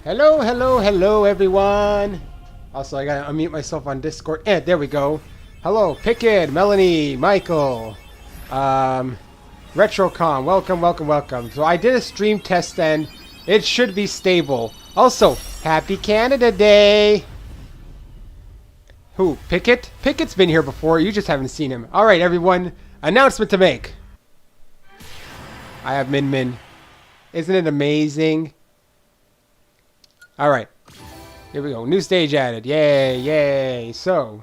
Hello, hello, hello, everyone. Also, I gotta unmute myself on Discord. There we go. Hello, Pickett, Melanie, Michael, Retrocom. Welcome, welcome, welcome. So I did a stream test and it should be stable. Also, happy Canada Day. Who? Pickett? Pickett's been here before. You just haven't seen him. All right, everyone. Announcement to make. I have Min Min. Isn't it amazing? All right. Here we go. New stage added. Yay, yay. So,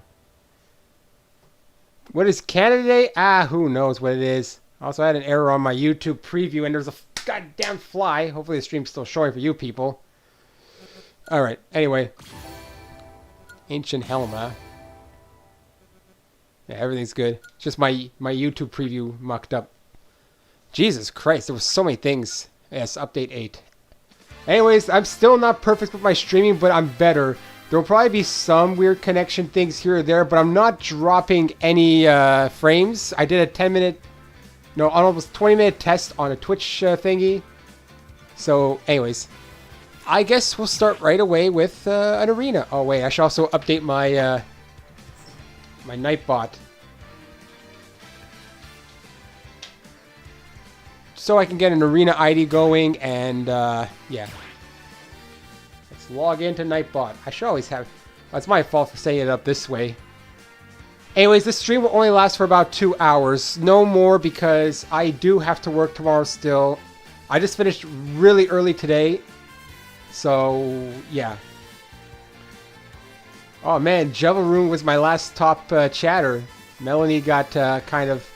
what is Canada Day? Who knows what it is. Also, I had an error on my YouTube preview, and there's a goddamn fly. Hopefully the stream's still showing for you people. All right. Anyway. Ancient Helma. Yeah, everything's good. Just my YouTube preview mucked up. Jesus Christ, there was so many things. Yes, update 8. Anyways, I'm still not perfect with my streaming, but I'm better. There will probably be some weird connection things here or there, but I'm not dropping any frames. I did a 10-minute, no, almost 20-minute test on a Twitch thingy. So, anyways, I guess we'll start right away with an arena. Oh wait, I should also update my my Nightbot, so I can get an arena ID going, and yeah. Let's log into Nightbot. I should always have... Well, it's my fault for setting it up this way. Anyways, this stream will only last for about 2 hours. No more, because I do have to work tomorrow still. I just finished really early today. So, yeah. Oh man, Javaroon was my last top chatter. Melanie got kind of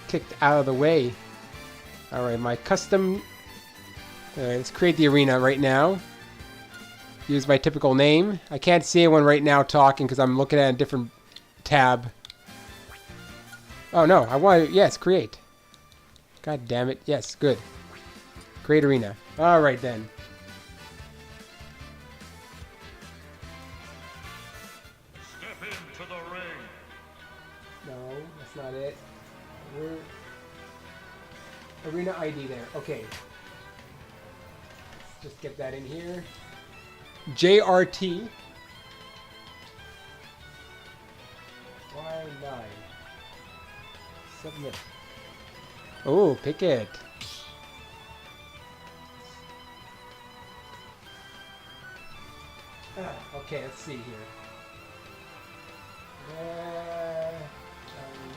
kicked out of the way. Alright, my custom... let's create the arena right now. Use my typical name. I can't see anyone right now talking because I'm looking at a different tab. Oh no, I want to... Yes, create. God damn it. Yes, good. Create arena. Alright then. Step into the ring. No, that's not it. We're... Arena ID there. Okay. Let's just get that in here. JRT. Y9. Submit. Oh, pick it. Okay, let's see here.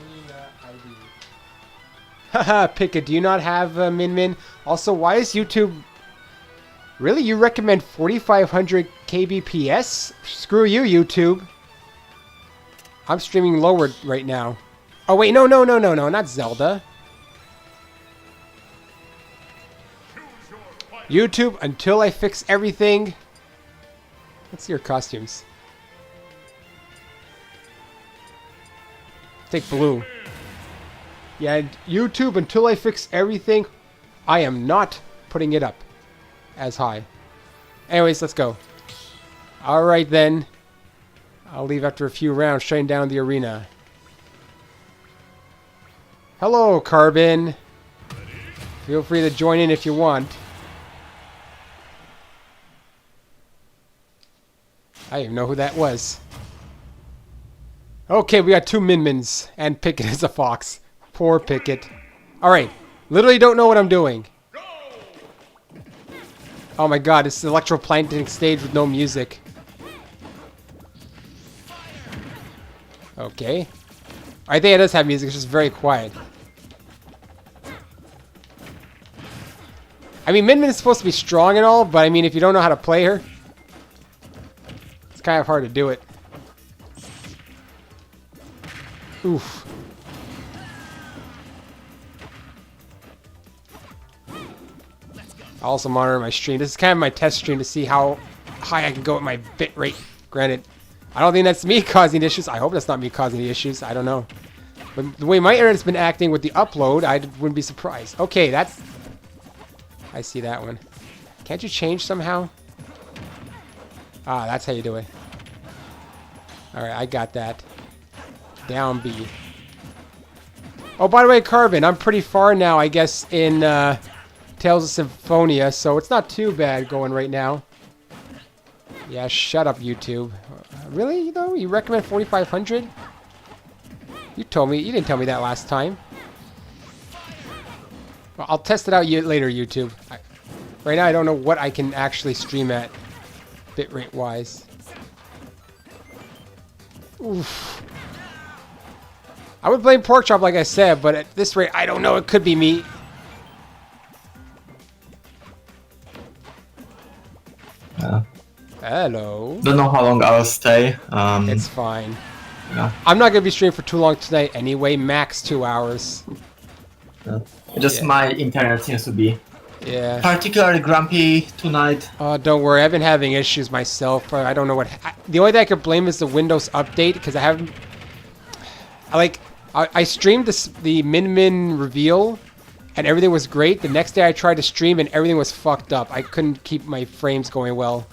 Arena ID. Haha, Pickett, do you not have Min Min? Also, why is YouTube... Really? You recommend 4500 kbps? Screw you, YouTube. I'm streaming lower right now. Oh, wait, no, not Zelda. YouTube, until I fix everything... Let's see your costumes. Take blue. Yeah, and YouTube, until I fix everything, I am not putting it up as high. Anyways, let's go. Alright then. I'll leave after a few rounds, shutting down the arena. Hello, Carbon. Feel free to join in if you want. I didn't even know who that was. Okay, we got 2 Min-Mins, and Pickett is a fox. Poor Pickett. Alright, literally don't know what I'm doing. Oh my god, it's the electroplankton stage with no music. Okay. I think it does have music, it's just very quiet. I mean, Min Min is supposed to be strong and all, but I mean, if you don't know how to play her, it's kind of hard to do it. Oof. I also monitor my stream. This is kind of my test stream to see how high I can go with my bit rate. Granted, I don't think that's me causing the issues. I hope that's not me causing the issues. I don't know. But the way my internet's been acting with the upload, I wouldn't be surprised. Okay, that's... I see that one. Can't you change somehow? Ah, that's how you do it. Alright, I got that. Down B. Oh, by the way, Carbon, I'm pretty far now, I guess, in Tales of Symphonia, so it's not too bad going right now. Yeah, shut up, YouTube. Really, though? You recommend 4,500? You told me. You didn't tell me that last time. Well, I'll test it out later, YouTube. Right now, I don't know what I can actually stream at, bitrate-wise. Oof. I would blame Porkchop, like I said, but at this rate, I don't know. It could be me. Yeah. Hello. Don't know how long I'll stay. It's fine. Yeah. I'm not going to be streaming for too long tonight anyway. Max 2 hours. Yeah. Just Yeah. my internet seems to be Yeah. particularly grumpy tonight. Oh, don't worry. I've been having issues myself. I don't know what... the only thing I could blame is the Windows update, because I haven't... I streamed the Min Min reveal, and everything was great. The next day I tried to stream, and everything was fucked up. I couldn't keep my frames going well.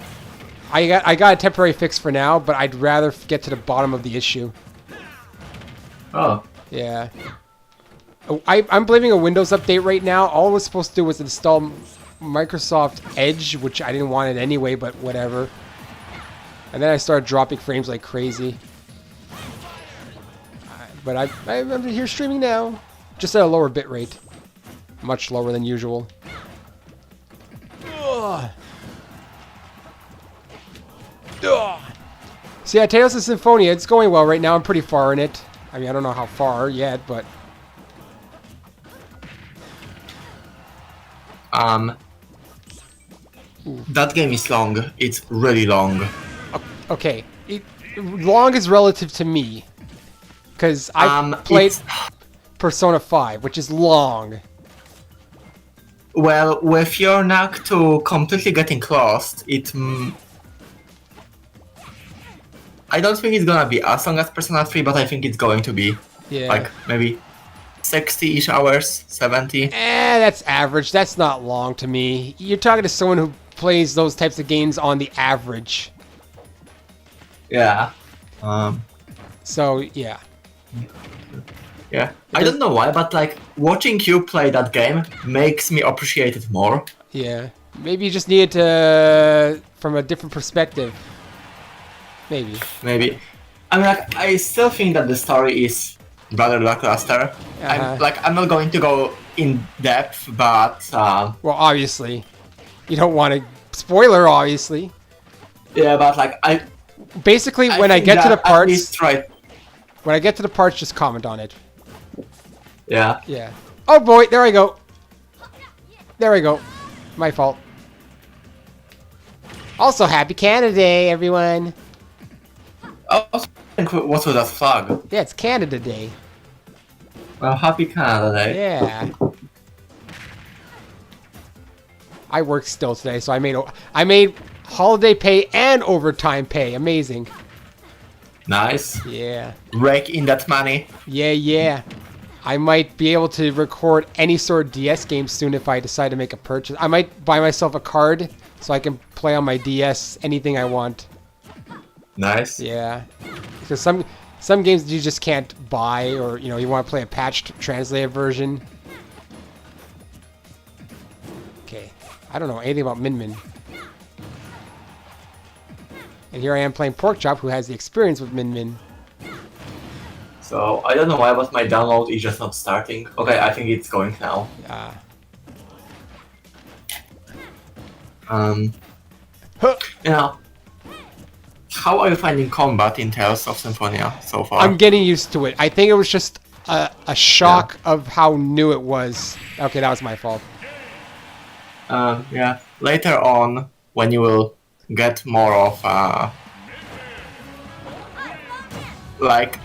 I got a temporary fix for now, but I'd rather get to the bottom of the issue. Oh. Yeah. I'm blaming a Windows update right now. All I was supposed to do was install Microsoft Edge, which I didn't want it anyway, but whatever. And then I started dropping frames like crazy. But I'm here streaming now. Just at a lower bit rate. Much lower than usual. Ugh. Ugh. See, yeah, Tales of Symphonia, it's going well right now. I'm pretty far in it. I mean, I don't know how far yet, but... That game is long. It's really long. Okay. Long is relative to me. Because I played Persona 5, which is long. Well, with your knack to completely getting lost, I don't think it's gonna be as long as Persona 3, but I think it's going to be. Yeah. Like, maybe 60-ish hours, 70. That's average. That's not long to me. You're talking to someone who plays those types of games on the average. Yeah. So, yeah. Yeah. I don't know why, but like, watching you play that game makes me appreciate it more. Yeah. Maybe you just need it to... from a different perspective. Maybe. Maybe. I mean, like, I still think that the story is rather lackluster. I'm not going to go in depth, but Well, obviously. You don't want to... Spoiler, obviously. yeah, but like Basically, when I think get to the that at least parts... When I get to the parts, just comment on it. Yeah. Yeah. Oh boy, there I go. There we go. My fault. Also, happy Canada Day, everyone. Oh, what was that flag? Yeah, it's Canada Day. Well, happy Canada Day. Yeah. I work still today, so I made holiday pay and overtime pay. Amazing. Nice. Yeah. Rake in that money. Yeah. I might be able to record any sort of DS game soon if I decide to make a purchase. I might buy myself a card so I can play on my DS anything I want. Nice. Yeah. Because some games you just can't buy, or you want to play a patched translated version. Okay. I don't know anything about Min Min. And here I am playing Porkchop, who has the experience with Min Min. So, I don't know why, but my download is just not starting. Okay, I think it's going now. How are you finding combat in Tales of Symphonia so far? I'm getting used to it. I think it was just a shock of how new it was. Okay, that was my fault. Yeah. Later on, when you will get more of like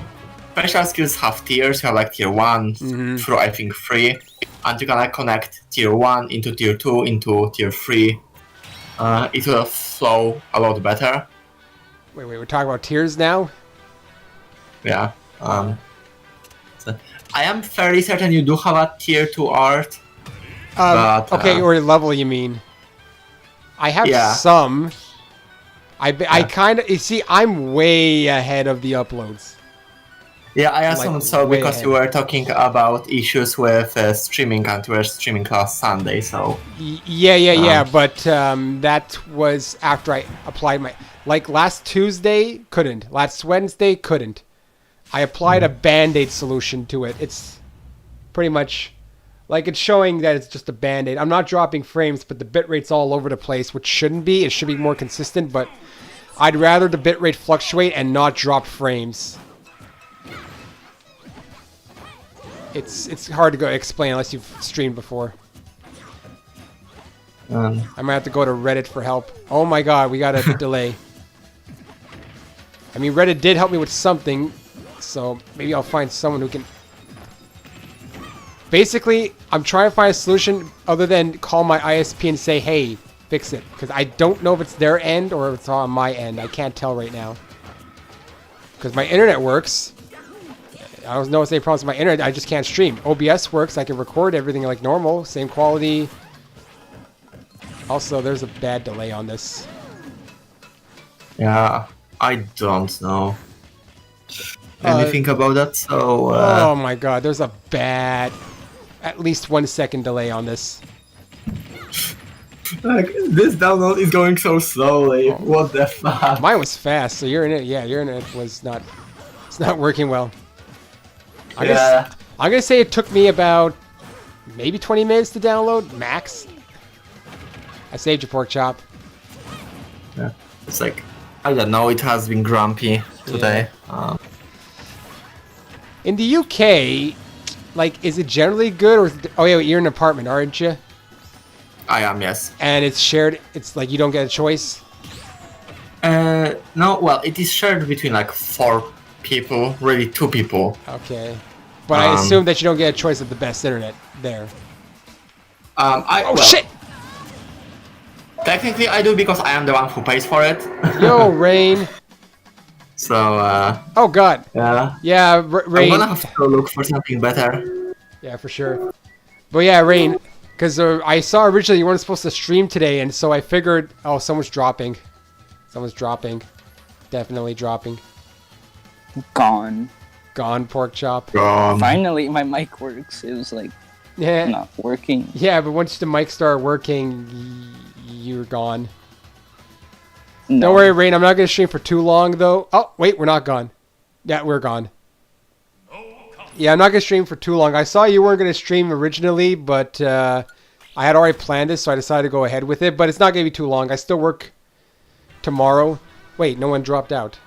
special skills have tiers. You have like tier 1 through I think 3, and you can like connect tier 1 into tier 2 into tier 3. It will flow a lot better. Wait, we're talking about tiers now? Yeah. So I am fairly certain you do have a tier 2 art. But, okay, or level you mean. I have some. I kind of... You see, I'm way ahead of the uploads. Yeah, I assumed so way because ahead. you were talking about issues with streaming and you were streaming last Sunday, so... Yeah. But that was after I applied my. Like last Tuesday, couldn't. Last Wednesday, couldn't. I applied a Band-Aid solution to it. It's pretty much like it's showing that it's just a Band-Aid. I'm not dropping frames, but the bitrate's all over the place, which shouldn't be. It should be more consistent, but I'd rather the bitrate fluctuate and not drop frames. It's hard to go explain unless you've streamed before. I might have to go to Reddit for help. Oh my god, we got a delay. I mean, Reddit did help me with something, so maybe I'll find someone who can... Basically, I'm trying to find a solution other than call my ISP and say, hey, fix it. Because I don't know if it's their end or if it's on my end. I can't tell right now. Because my internet works. I don't know if any problems with my internet. I just can't stream. OBS works. I can record everything like normal. Same quality. Also, there's a bad delay on this. Yeah, I don't know anything about that, so... Oh my god, there's a bad... At least 1 second delay on this. Like, this download is going so slowly. What the fuck? Mine was fast, so your internet was not... It's not working well. I'm gonna say it took me about... Maybe 20 minutes to download, max. I saved your pork chop. Yeah, it's like... I don't know, it has been grumpy today. In the UK, like, is it generally good or... Oh yeah, you're in an apartment, aren't you? I am, yes. And it's shared, it's like you don't get a choice? No, well, it is shared between like 4 people, really 2 people. Okay. But I assume that you don't get a choice of the best internet there. Oh, shit! Technically I do because I am the one who pays for it. Yo, Rain. So, Oh god. yeah. Yeah, Rain. I'm gonna have to look for something better. Yeah, for sure. But yeah, Rain. Because I saw originally you weren't supposed to stream today, and so I figured... Oh, someone's dropping. Someone's dropping. Definitely dropping. Gone. Gone, pork chop. Finally, my mic works. It was like Yeah. not working. Yeah, but once the mic started working, you're gone. No. Don't worry, Rain. I'm not going to stream for too long, though. Oh, wait. We're not gone. Yeah, we're gone. Yeah, I'm not going to stream for too long. I saw you weren't going to stream originally, but I had already planned this, so I decided to go ahead with it. But it's not going to be too long. I still work tomorrow. Wait, no one dropped out.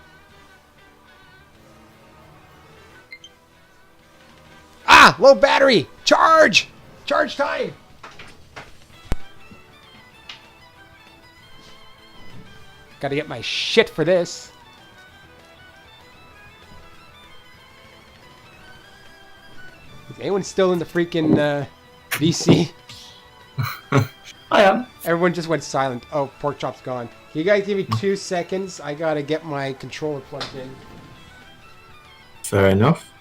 Ah, low battery. Charge. Charge time. Gotta get my shit for this. Is anyone still in the freaking VC? I am. Everyone just went silent. Oh, pork chop's gone. Can you guys give me 2 seconds? I gotta get my controller plugged in. Fair enough.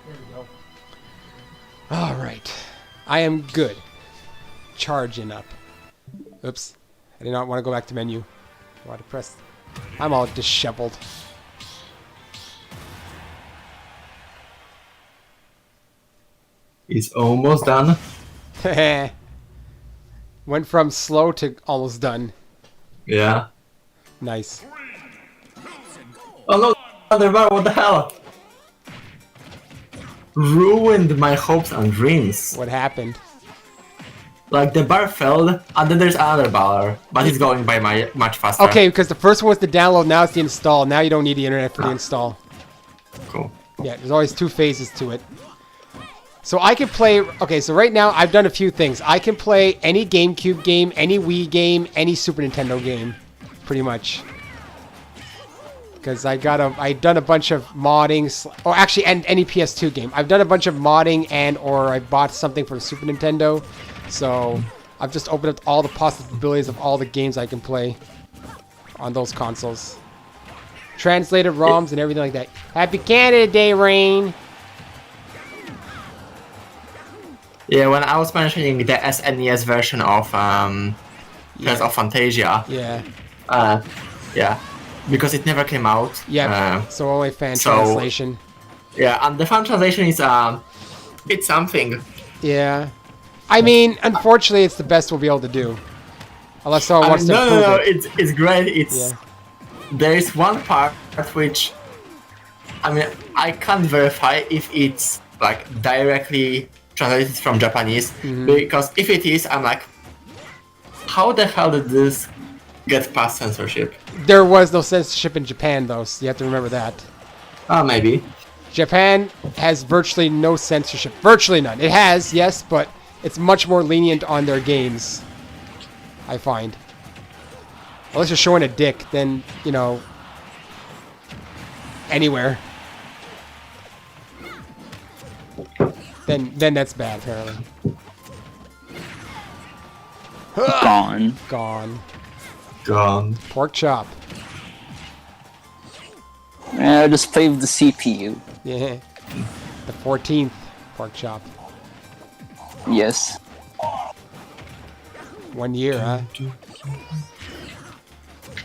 There we go. Alright. I am good. Charging up. Oops. I did not want to go back to menu. I want to press... I'm all disheveled. It's almost done. Went from slow to almost done. Yeah. Nice. Oh no, Thunderbar, what the hell? Ruined my hopes and dreams. What happened? Like the bar failed, and then there's another bar, but it's going by much faster. Okay, because the first one was the download, now it's the install. Now you don't need the internet for the install. Cool. Yeah, there's always 2 phases to it. So I can play... Okay, so right now I've done a few things. I can play any GameCube game, any Wii game, any Super Nintendo game. Pretty much. Because I've done a bunch of modding... Or actually, and any PS2 game. I've done a bunch of modding or I bought something for the Super Nintendo. So I've just opened up all the possibilities of all the games I can play on those consoles. Translated ROMs and everything like that. Happy Canada Day, Rain! Yeah, when I was mentioning the SNES version of Tales of Fantasia, Yeah. yeah, because it never came out. Yeah. So only fan so- translation. Yeah, and the fan translation is it's something. Yeah. I mean, unfortunately, it's the best we'll be able to do. Unless someone wants to improve no, it. it's great. It's Yeah. there is one part which, I mean, I can't verify if it's like directly translated from Japanese, because if it is, I'm like, how the hell did this get past censorship? There was no censorship in Japan, though, so you have to remember that. Maybe. Japan has virtually no censorship. Virtually none. It has, yes, but it's much more lenient on their games, I find. Unless you're showing a dick, then, you know, anywhere. Then that's bad, apparently. Gone. Gone. Gone. Pork chop. Just play with the CPU. Yeah. The 14th pork chop. Yes. 1 year, huh?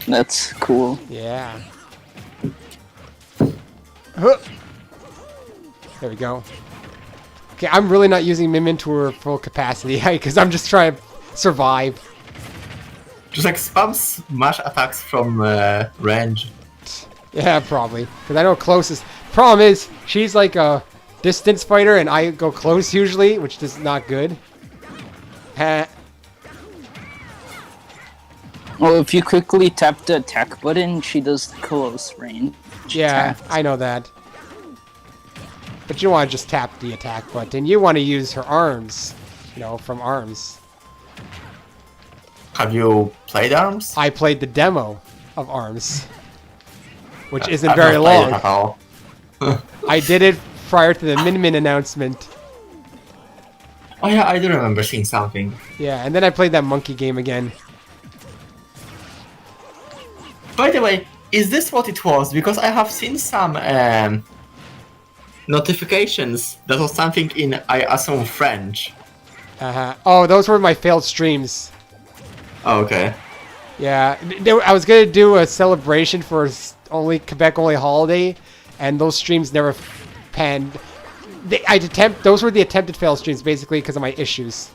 That's cool. Yeah. Huh. There we go. Okay, I'm really not using Min Min to her full capacity because I'm just trying to survive. Just like spam smash attacks from range. Yeah, probably. Because I know closest. Problem is, she's like a distance fighter and I go close usually, which is not good. Well, if you quickly tap the attack button, she does the close range. Yeah, attack. I know that. But you don't want to just tap the attack button. You want to use her arms. You know, from arms. Have you played ARMS? I played the demo of ARMS. Which isn't I've very not played it long. at all. I did it prior to the Min Min announcement. Oh yeah, I do remember seeing something. Yeah, and then I played that monkey game again. By the way, is this what it was? Because I have seen some notifications that was something in, I assume, French. Oh, those were my failed streams. Oh, okay. Yeah, I was gonna do a celebration for only Quebec only holiday, and those streams never panned. Those were the attempted fail streams basically because of my issues.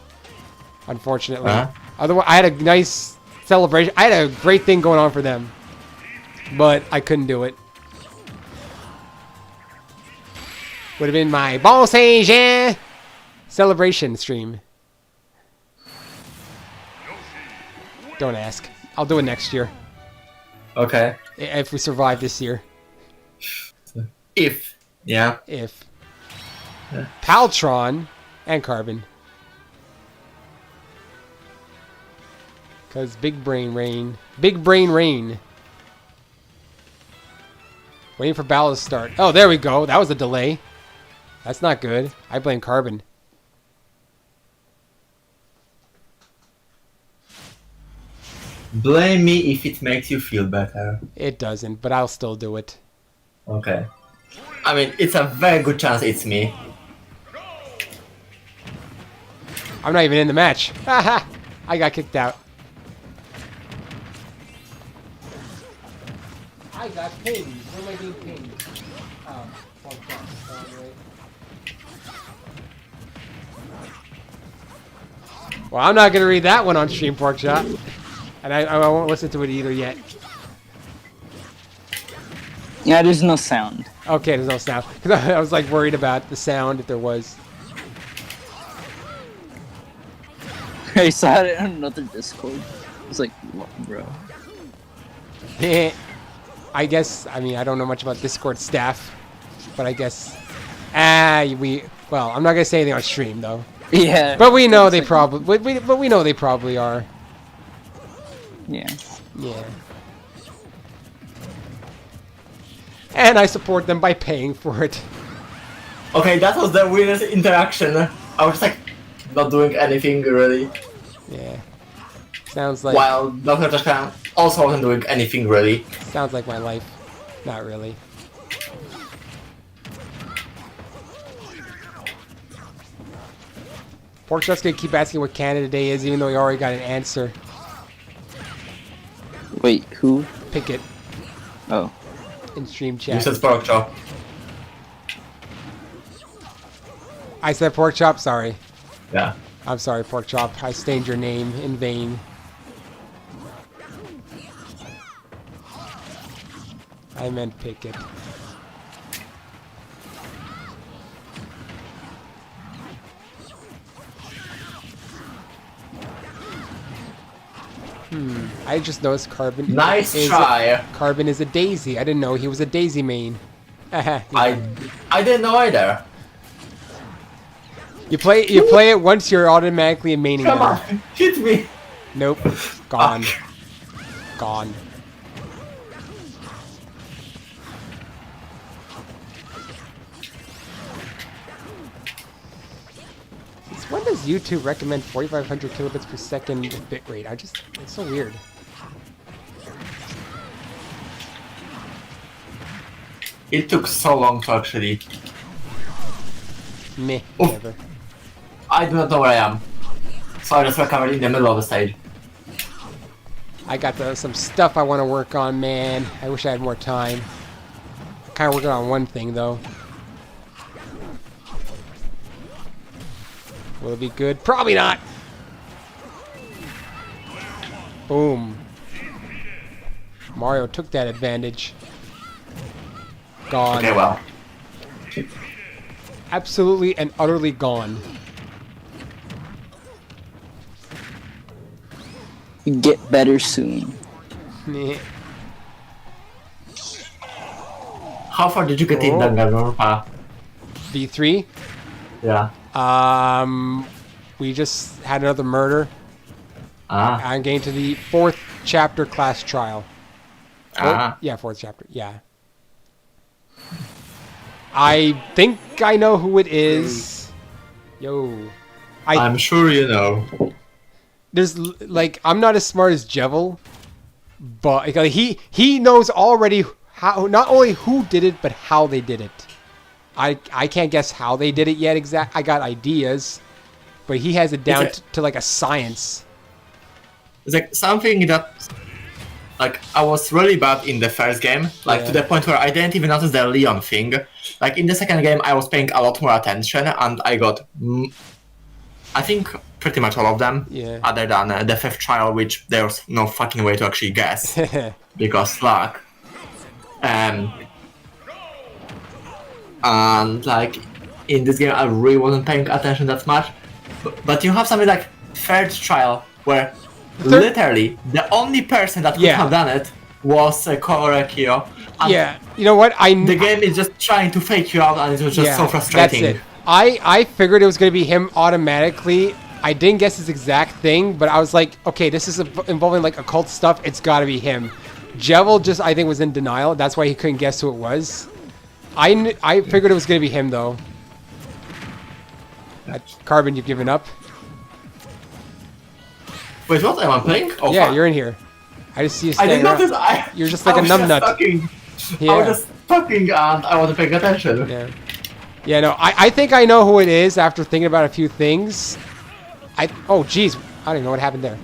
Unfortunately, otherwise I had a nice celebration. I had a great thing going on for them, but I couldn't do it. Would have been my Bon Saint Jean celebration stream. Don't ask. I'll do it next year. Okay. If we survive this year. If. Yeah. If. Paltron and Carbon. Because Big Brain Rain. Big Brain Rain. Waiting for battle to start. Oh, there we go. That was a delay. That's not good. I blame Carbon. Blame me if it makes you feel better. It doesn't, but I'll still do it. Okay. I mean, it's a very good chance it's me. I'm not even in the match. Haha! I got kicked out. I got pinged. Where am I being pinged? Oh, well, I'm not gonna read that one on stream, Porkchop. And I won't listen to it either yet. Yeah, there's no sound. Okay, there's no sound. Because I was like worried about the sound if there was. I saw it on another Discord. I was like, what, bro? I guess, I mean, I don't know much about Discord staff, but I guess, well, I'm not gonna say anything on stream though. Yeah. But we know they probably, but we know they probably are. Yeah. Yeah. And I support them by paying for it. Okay, that was the weirdest interaction. I was like, not doing anything really. Yeah. Sounds like. While Dr. Jashka also wasn't doing anything really. Sounds like my life. Not really. Porkchop's gonna keep asking what Canada Day is, even though he already got an answer. Wait, who? Pick it Oh. in stream You chat. said pork chop. I said Porkchop, sorry. Yeah. I'm sorry, Porkchop. I stained your name in vain. I meant pick it. I just noticed Carbon. Nice is try. Carbon is a daisy. I didn't know he was a daisy main. I didn't know either. You play it once, you're automatically a maining Come there. on, hit me. Nope. Gone. Gone. Since when does YouTube recommend 4,500 kilobits per second bitrate? It's so weird. It took so long to actually. Meh. Oh. Whatever. I do not know where I am. So I just recovered in the middle of the stage. I got some stuff I want to work on, man. I wish I had more time. Kind of working on one thing, though. Will it be good? Probably not! Boom. Mario took that advantage. Gone. Okay, well. Absolutely and utterly gone. Get better soon. Meh. How far did you get in Oh. Danganronpa? V3? Yeah. We just had another murder. Ah. I'm getting to the 4th chapter class trial. Ah. Yeah, 4th chapter. Yeah. I think I know who it is. Yo. I'm sure you know. There's like I'm not as smart as Jevil, but like, he knows already how not only who did it but how they did it. I can't guess how they did it yet I got ideas, but he has it down to like a science. It's like something that, like, I was really bad in the first game, like Yeah. to the point where I didn't even notice the Leon thing. Like in the second game, I was paying a lot more attention, and I got, I think, pretty much all of them. Yeah. Other than the 5th trial, which there was no fucking way to actually guess because luck. And like in this game, I really wasn't paying attention that much. But you have something like 3rd trial where literally the only person that could Yeah. have done it was Korekio. And Yeah, you know what? the game is just trying to fake you out, and it was just so frustrating. That's it. I figured it was going to be him automatically. I didn't guess his exact thing, but I was like, okay, this is involving like occult stuff. It's got to be him. Jevil just, I think, was in denial. That's why he couldn't guess who it was. I figured it was going to be him, though. Carbon, you've given up? Wait, what? Am I playing? Oh, Yeah, fuck. you're in here. I just see you I standing didn't around. notice. You're just like I a was numbnut. Talking. Yeah. I was just talking, and I wasn't paying attention. Yeah. Yeah, no, I think I know who it is after thinking about a few things. Oh, jeez. I don't even know what happened there.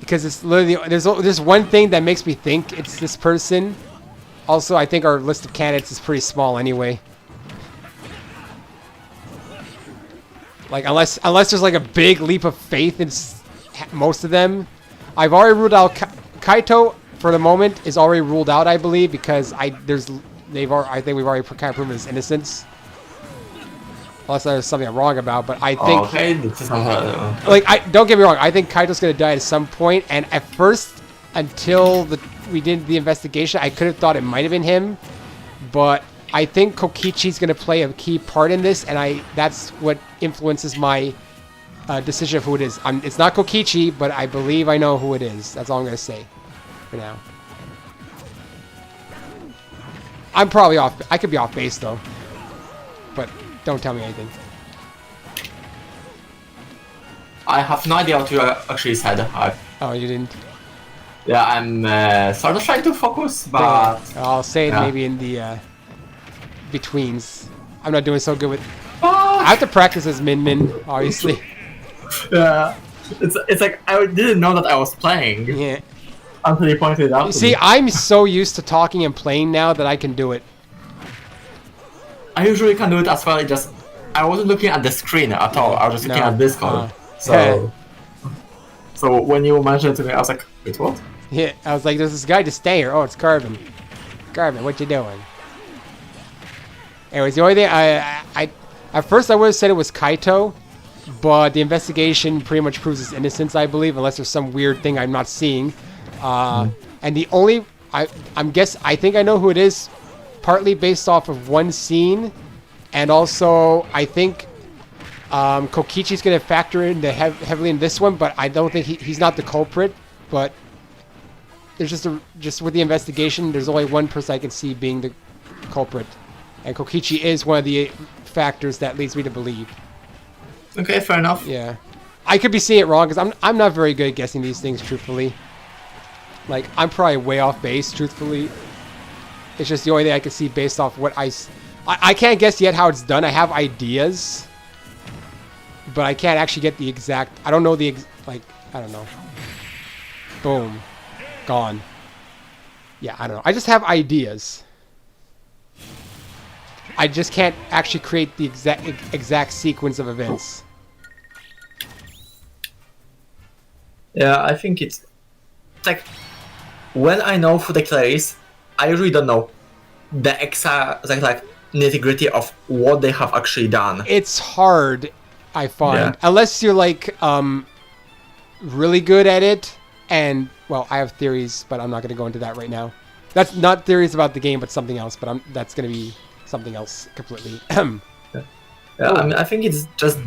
Because it's literally, there's one thing that makes me think it's this person. Also, I think our list of candidates is pretty small anyway. Like, unless there's like a big leap of faith in most of them. I've already ruled out Kaito for the moment is already ruled out, I believe, because I think we've already kind of proven his innocence. Unless there's something I'm wrong about, but I think Okay, this is like don't get me wrong, I think Kaito's gonna die at some point, and at first, until we did the investigation, I could have thought it might have been him, but I think Kokichi's gonna play a key part in this, and that's what influences my decision of who it is. It's not Kokichi, but I believe I know who it is. That's all I'm gonna say for now. I'm probably off. I could be off base though, but don't tell me anything. I have no idea what you actually said. Oh, you didn't? Yeah, I'm sort of trying to focus, but I'll say it yeah. maybe in the betweens. I'm not doing so good with. Fuck! I have to practice as Min Min, obviously. Yeah. It's like I didn't know that I was playing Yeah. until you pointed it out. to See, me. I'm so used to talking and playing now that I can do it. I usually can do it as well. It just I wasn't looking at the screen at all. I was just looking No. at Discord. Yeah. So when you mentioned it to me, I was like, wait, what? Yeah, I was like, there's this guy just stay here. Oh, it's Carbon. Carbon, what you doing? Anyways, the only thing I at first I would have said it was Kaito, but the investigation pretty much proves his innocence, I believe, unless there's some weird thing I'm not seeing. And the only I think I know who it is, partly based off of one scene, and also I think Kokichi's going to factor in heavily in this one, but I don't think he's not the culprit. But there's just with the investigation, there's only one person I can see being the culprit, and Kokichi is one of the factors that leads me to believe. Okay, fair enough. Yeah, I could be seeing it wrong because I'm not very good at guessing these things truthfully. Like I'm probably way off base truthfully. It's just the only thing I can see based off what I can't guess yet how it's done. I have ideas, but I can't actually get the exact. I don't know the I don't know. Boom, gone. Yeah, I don't know. I just have ideas. I just can't actually create the exact sequence of events. Yeah, I think it's like when I know who the killer is, I usually don't know the exact like nitty-gritty of what they have actually done. It's hard, I find, Yeah. unless you're like really good at it. And well, I have theories, but I'm not going to go into that right now. That's not theories about the game, but something else. But that's going to be something else completely. Yeah, I mean, I think it's just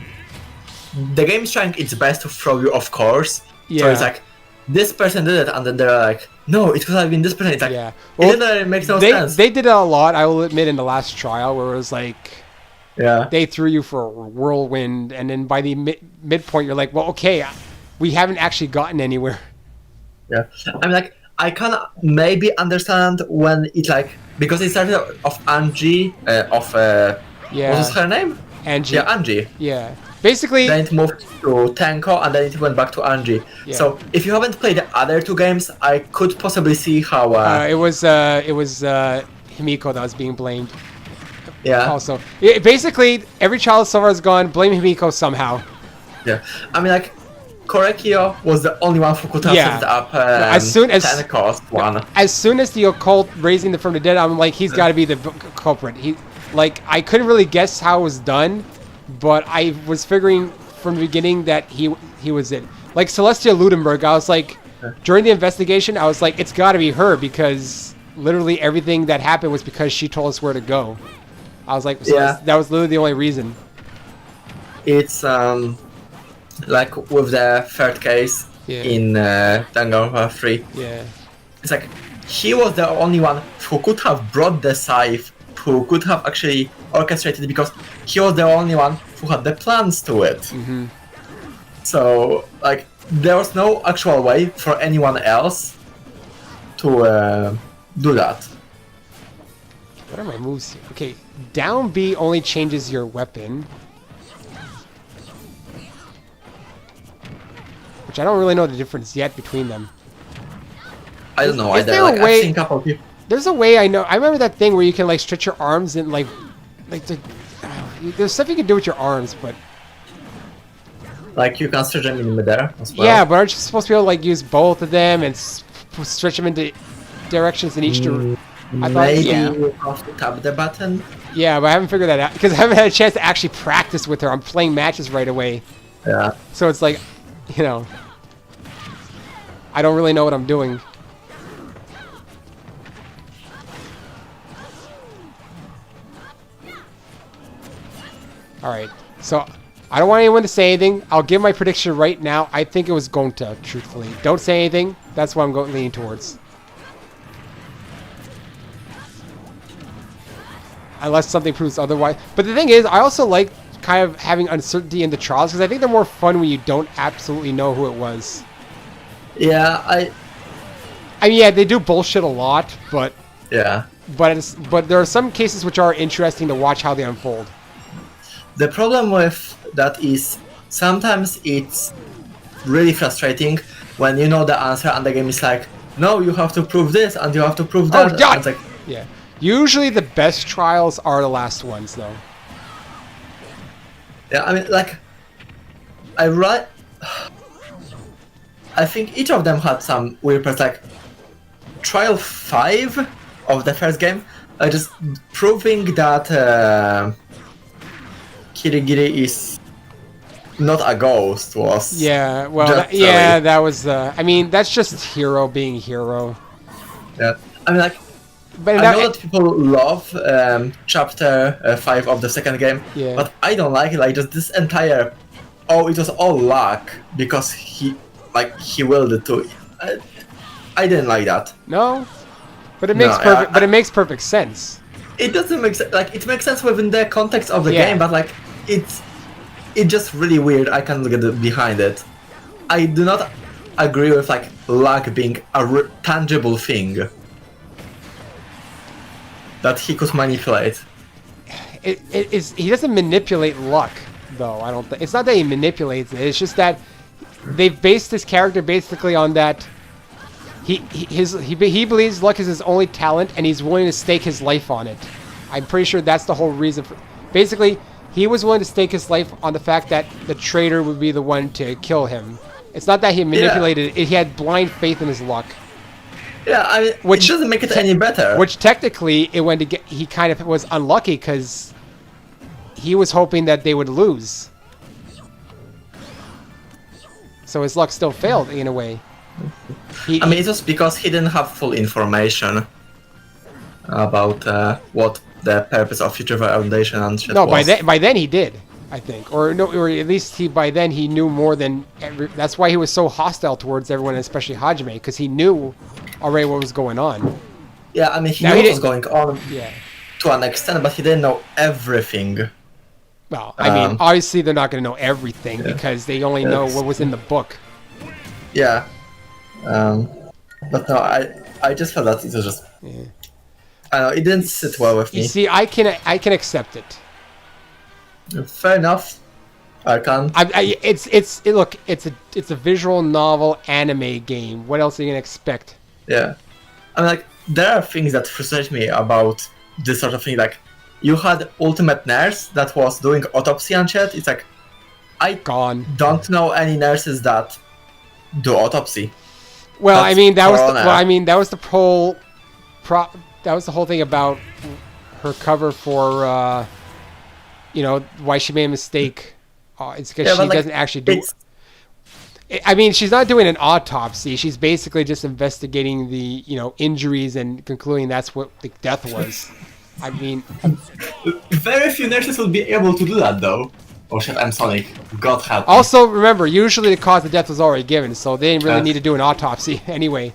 the game is trying its best to throw you off course. Yeah. So it's like this person did it, and then they're like, no, it could have been this person. It's like, Yeah. even though it makes no they sense. they did it a lot. I will admit in the last trial where it was like Yeah. they threw you for a whirlwind, and then by the midpoint you're like, well, okay, we haven't actually gotten anywhere. Yeah, I mean, like, I can maybe understand when it like because it started off Angie, what was Yeah, her name? Angie. Yeah, Angie. Yeah. Basically, Then it moved to Tenko, and then it went back to Angie. Yeah. So if you haven't played the other two games, I could possibly see how. it was Himiko that was being blamed. Yeah, Also, basically, every child so far has gone blame Himiko somehow. yeah. I mean, like, Korekio was the only one who could have Yeah. set up As soon as- Tenko's one. As soon as the occult raising them from the dead, I'm like, he's got to be the culprit. I couldn't really guess how it was done, but I was figuring from the beginning that he was it. Like Celestia Ludenberg, I was like, during the investigation, I was like, it's got to be her because literally everything that happened was because she told us where to go. I was like, so Yeah. that was literally the only reason. It's like with the third case Yeah. in Danganronpa 3. Yeah. It's like he was the only one who could have brought the scythe, who could have actually orchestrated it because he was the only one who had the plans to it. Mm-hmm. So like there was no actual way for anyone else to do that. What are my moves here? Okay, down B only changes your weapon. Which I don't really know the difference yet between them. I don't know Is either. there a Like way- I've seen a couple of people. There's a way I know. I remember that thing where you can like stretch your arms and like there's stuff you can do with your arms, but Like you can stretch them in midair as well. yeah, but aren't you supposed to be able to like use both of them and stretch them into directions in each direction? I thought, Maybe yeah. you have to tap the button. Yeah, but I haven't figured that out because I haven't had a chance to actually practice with her. I'm playing matches right away, Yeah. so it's like, you know, I don't really know what I'm doing. All right, so I don't want anyone to say anything. I'll give my prediction right now. I think it was Gonta, truthfully. Don't say anything. That's what I'm leaning towards. Unless something proves otherwise. But the thing is, I also like kind of having uncertainty in the trials because I think they're more fun when you don't absolutely know who it was. Yeah, I mean, yeah, they do bullshit a lot, but yeah. there are some cases which are interesting to watch how they unfold. The problem with that is sometimes it's really frustrating when you know the answer and the game is like, no, you have to prove this and you have to prove that. Oh, God! And it's like, Yeah. Usually the best trials are the last ones, though. yeah, I mean, like, I think each of them had some weird parts, like, trial 5 of the first game, just proving that Kirigiri is not a ghost was... Yeah, well, Just yeah, silly. that was, I mean, that's just Hero being Hero. Yeah. I mean, like, But I know that people love chapter 5 of the second game, Yeah. but I don't like it. Like, just this entire, oh, it was all luck because he willed it to. I didn't like that. No? But it No, makes perfect, but it makes perfect sense. It doesn't make sense. Like, it makes sense within the context of the Yeah. game, but like, it's just really weird. I can't get behind it. I do not agree with like luck being a tangible thing that he could manipulate. It is, he doesn't manipulate luck, though. I don't think it's not that he manipulates it. It's just that they've based his character basically on that. He believes luck is his only talent, and he's willing to stake his life on it. I'm pretty sure that's the whole reason. Basically, he was willing to stake his life on the fact that the traitor would be the one to kill him. It's not that he manipulated it. He had blind faith in his luck. Yeah, I mean, Which it doesn't make it any better. Which technically, it went to get. He kind of was unlucky because he was hoping that they would lose. So his luck still failed in a way. I mean, it was because he didn't have full information about what the purpose of Future Foundation and shit no, was. by then he did, I think, or no, or at least by then he knew more than. That's why he was so hostile towards everyone, especially Hajime, because he knew already what was going on. Yeah, I mean, he Now, knew he what was going on Yeah. to an extent, but he didn't know everything. Well, I mean, obviously they're not going to know everything because they only know what was in the book. Yeah. But no, I just felt that it was just... I don't know, it didn't sit well with You me. see, I can accept it. Fair enough. I can. Look, it's a visual novel anime game. What else are you gonna expect? Yeah. I mean, like, there are things that frustrate me about this sort of thing. Like, you had Ultimate Nurse that was doing autopsy and shit. It's like, I Gone. don't know any nurses that do autopsy. Well, That's I mean that was the, Corona. well, I mean that was the whole that was the whole thing about her cover for why she made a mistake. It's because she but, like, doesn't actually do. it's- I mean, she's not doing an autopsy. She's basically just investigating the injuries and concluding that's what the death was. I mean, Very few nurses would be able to do that, though. Oh shit, I'm Sonic. God help me. also remember, usually the cause of death was already given, so they didn't really Yes. need to do an autopsy anyway.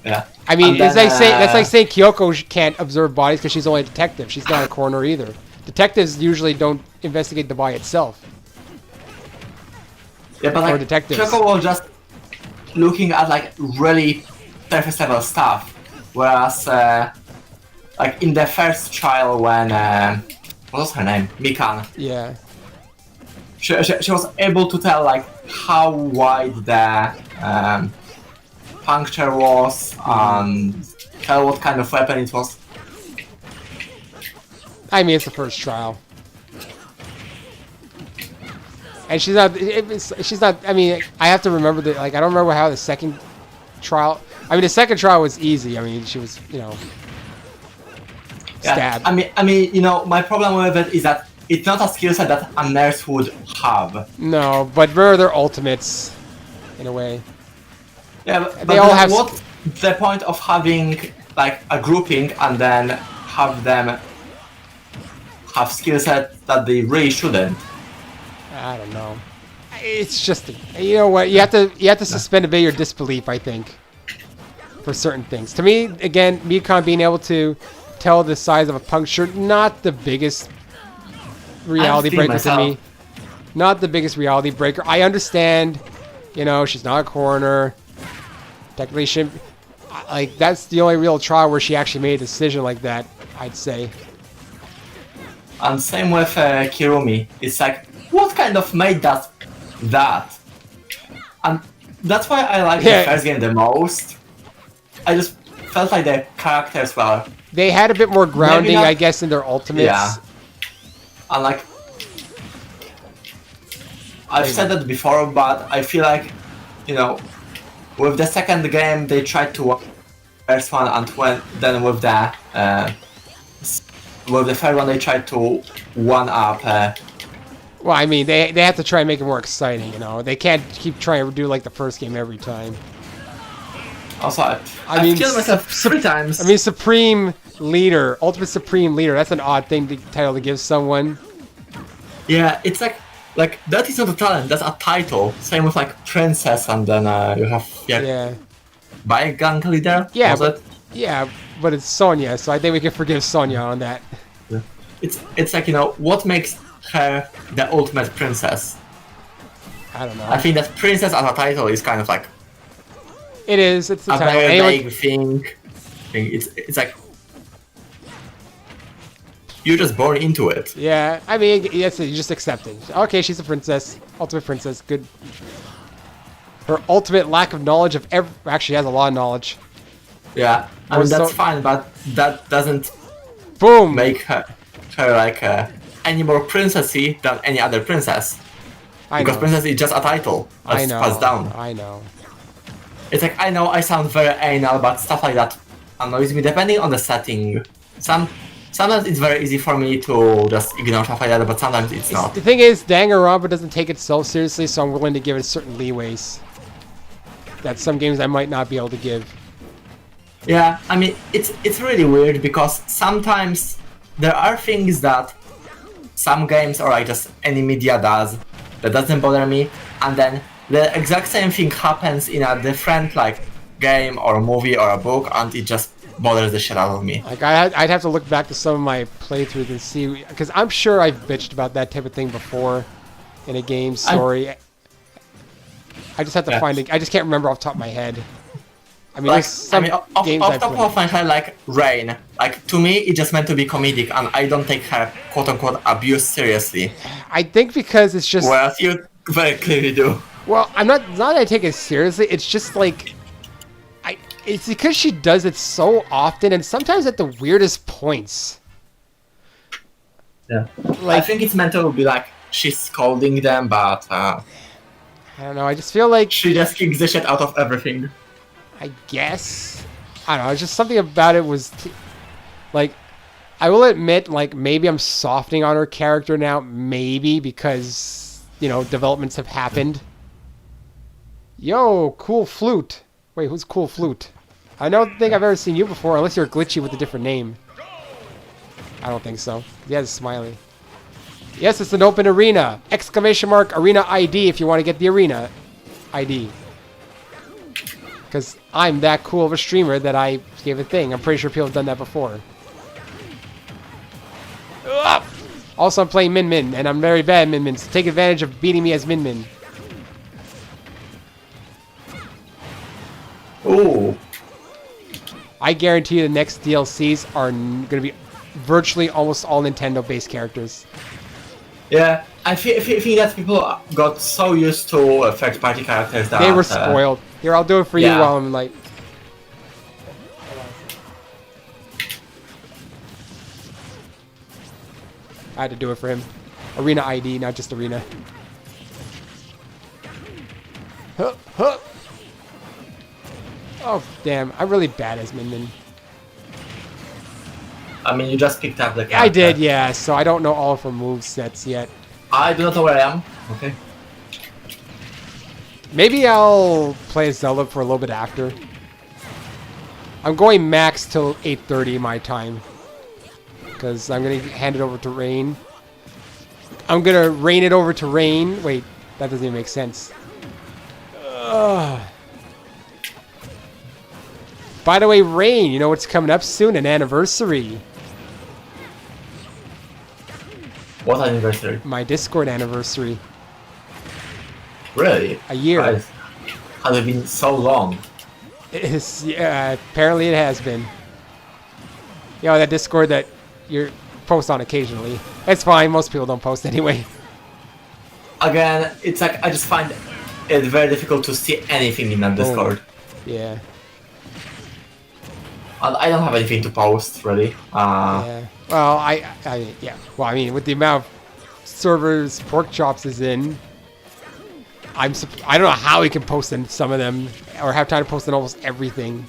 Yeah. I mean, And it's then, like that's like saying Kyoko can't observe bodies because she's only a detective. She's not a coroner either. Detectives usually don't investigate the body itself. Yeah, but or like, detectives. Kyoko was just looking at like really surface level stuff, whereas like in the first trial when what was her name? Mikan. Yeah. She was able to tell like how wide the puncture was and tell what kind of weapon it was. I mean, it's the first trial. And she's not. She's not. I mean, I have to remember that. Like, I don't remember how the second trial. I mean, the second trial was easy. I mean, she was, stabbed. I mean, my problem with it is that it's not a skill set that a nurse would have. No, but remember their ultimates, in a way. Yeah, but They all then have what's the point of having like a grouping and then have them have skill set that they really shouldn't? I don't know. It's just, you know what? You have to suspend a bit your disbelief, I think, for certain things. To me, again, Mikan being able to tell the size of a puncture, not the biggest reality seen breaker myself. to me. Not the biggest reality breaker. I understand, she's not a coroner. Technically, she, like, that's the only real trial where she actually made a decision like that, I'd say. And same with Kirumi. It's like, what kind of maid does that? And that's why I like Yeah. the first game the most. I just felt like the characters were, They had a bit more grounding, not- I guess, in their ultimates. yeah. And like, I've said that before, but I feel like, you know, with the second game they tried to first one, and then with the third one they tried to one up. Well, I mean, they have to try and make it more exciting, you know. They can't keep trying to do like the first game every time. Also, I I've mean, killed myself 3 times. I mean, Supreme Leader, Ultimate Supreme Leader, that's an odd thing to title to give someone. Yeah, it's like that is not a talent, that's a title. Same with like Princess, and then you have Yeah. by Gang Leader. Yeah, was but, it? yeah, but it's Sonya, so I think we can forgive Sonya on that. It's like, you know, what makes her the ultimate princess? I don't know. I think that princess as a title is kind of like It is. It's the a title. very Anyone, vague thing. It's like you're just born into it. yeah, I mean, yes, you just accept it. Okay, she's a princess. Ultimate princess. Good. Her ultimate lack of knowledge of actually she has a lot of knowledge. Yeah, I Or mean that's so- fine, but that doesn't Boom! make her like any more princessy than any other princess. I Because know. princess is just a title I that's know. passed down. I know. It's like, I know I sound very anal, but stuff like that annoys me depending on the setting. Sometimes it's very easy for me to just ignore stuff like that, but sometimes it's not. The thing is, Danganronpa doesn't take itself seriously, so I'm willing to give it certain leeways that some games I might not be able to give. Yeah, I mean, it's really weird because sometimes there are things that some games or like just any media does that doesn't bother me, and then the exact same thing happens in a different like game or movie or a book, and it just bothers the shit out of me. Like I'd have to look back to some of my playthroughs and see, because I'm sure I've bitched about that type of thing before in a game story. I just have to Yeah. find it. I just can't remember off the top of my head. I mean, Like, there's some off games top I've played. of my head, like Rain. Like to me, it's just meant to be comedic, and I don't take her quote unquote abuse seriously. I think because it's just Whereas you very clearly do. well, I'm not that I take it seriously. It's just like it's because she does it so often and sometimes at the weirdest points. Yeah. I Like think it's meant to be like she's scolding them, but I don't know. I just feel like she just kicks the shit out of everything. I guess I don't know. It's just something about it was like I will admit, like maybe I'm softening on her character now, maybe because you know developments have happened. Yo, Cool Flute. Wait, who's Cool Flute? I don't think I've ever seen you before, unless you're glitchy with a different name. I don't think so. He has a smiley. Yes, it's an open arena! Exclamation mark arena ID if you want to get the arena ID. Because I'm that cool of a streamer that I gave a thing. I'm pretty sure people have done that before. Ugh! Also, I'm playing Min Min, and I'm very bad at Min Min, so take advantage of beating me as Min Min. Ooh. I guarantee you the next DLCs are going to be virtually almost all Nintendo-based characters. Yeah, I think that people got so used to first-party characters that They were spoiled. Here, I'll do it for you yeah. while I'm like... I had to do it for him. Arena ID, not just Arena. Huh, huh. Oh, damn. I'm really bad as Min Min. I mean, you just picked up the character. I did, yeah, so I don't know all of her movesets yet. I do not know where I am. Okay. Maybe I'll play Zelda for a little bit after. I'm going max till 8:30 my time. Because I'm going to hand it over to Rain. I'm going to rain it over to Rain. Wait, that doesn't even make sense. Ugh. By the way, Rain, you know what's coming up soon? An anniversary. What anniversary? My Discord anniversary. Really? A year. Christ. Has it been so long? Yeah, apparently it has been. You know, that Discord that you're post on occasionally. It's fine. Most people don't post anyway. Again, it's like I just find it very difficult to see anything in that Discord. Yeah. And I don't have anything to post really. Yeah. Well, yeah. Well, I mean, with the amount of servers Pork Chops is in, I don't know how he can post in some of them or have time to post in almost everything.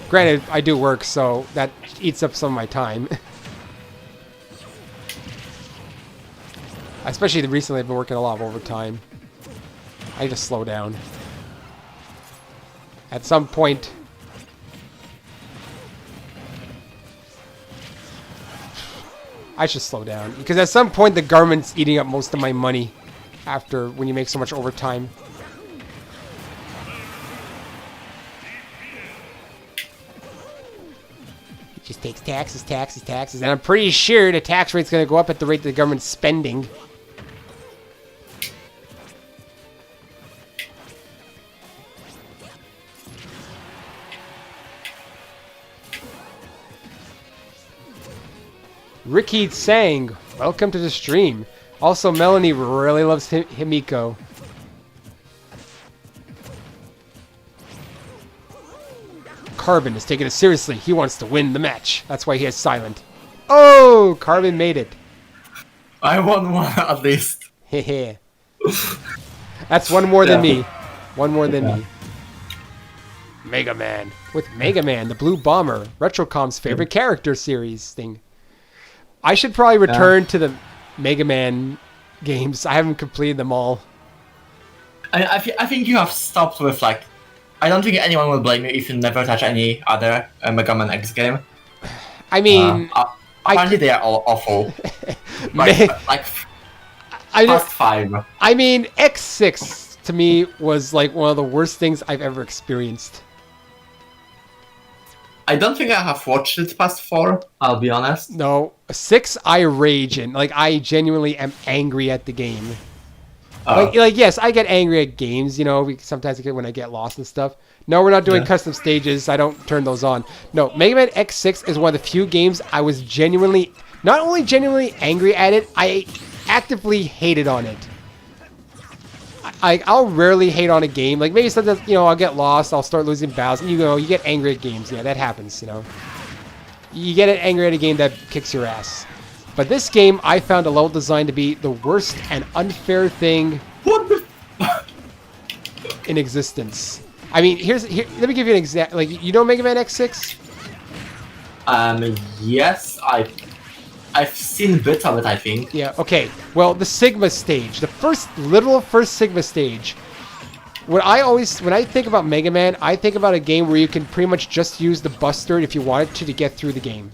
Granted, I do work, so that eats up some of my time. Especially recently, I've been working a lot of overtime. I need to slow down. At some point, I should slow down. Because at some point, the government's eating up most of my money after when you make so much overtime. It just takes taxes, taxes, taxes. And I'm pretty sure the tax rate's going to go up at the rate the government's spending. Ricky Sang, welcome to the stream. Also, Melanie really loves Himiko. Carbon is taking it seriously. He wants to win the match. That's why he is silent. Oh, Carbon made it. I won one at least. Hehe. That's one more than me. One more than me. Mega Man. With Mega Man, the Blue Bomber, Retrocom's favorite character series thing. I should probably return to the Mega Man games. I haven't completed them all. I think you have stopped with like... I don't think anyone will blame you if you never touch any other Mega Man X game. I mean... apparently they are all awful. like I past 5. I mean, X6 to me was like one of the worst things I've ever experienced. I don't think I have watched it past 4, I'll be honest. No, 6 I rage in. Like, I genuinely am angry at the game. Like, yes, I get angry at games, you know, sometimes I get when I get lost and stuff. No, we're not doing custom stages. I don't turn those on. No, Mega Man X6 is one of the few games I was genuinely, not only genuinely angry at it, I actively hated on it. I'll rarely hate on a game. Like, maybe sometimes, you know, I'll get lost, I'll start losing battles, and you know, you get angry at games. Yeah, that happens, you know. You get angry at a game that kicks your ass. But this game, I found a level design to be the worst and unfair thing in existence. I mean, let me give you an example. Like, you know Mega Man X6? Yes, I've seen bits of it, I think. Yeah, okay. Well, the Sigma stage, the literal first Sigma stage. When I think about Mega Man, I think about a game where you can pretty much just use the Buster if you wanted to get through the game.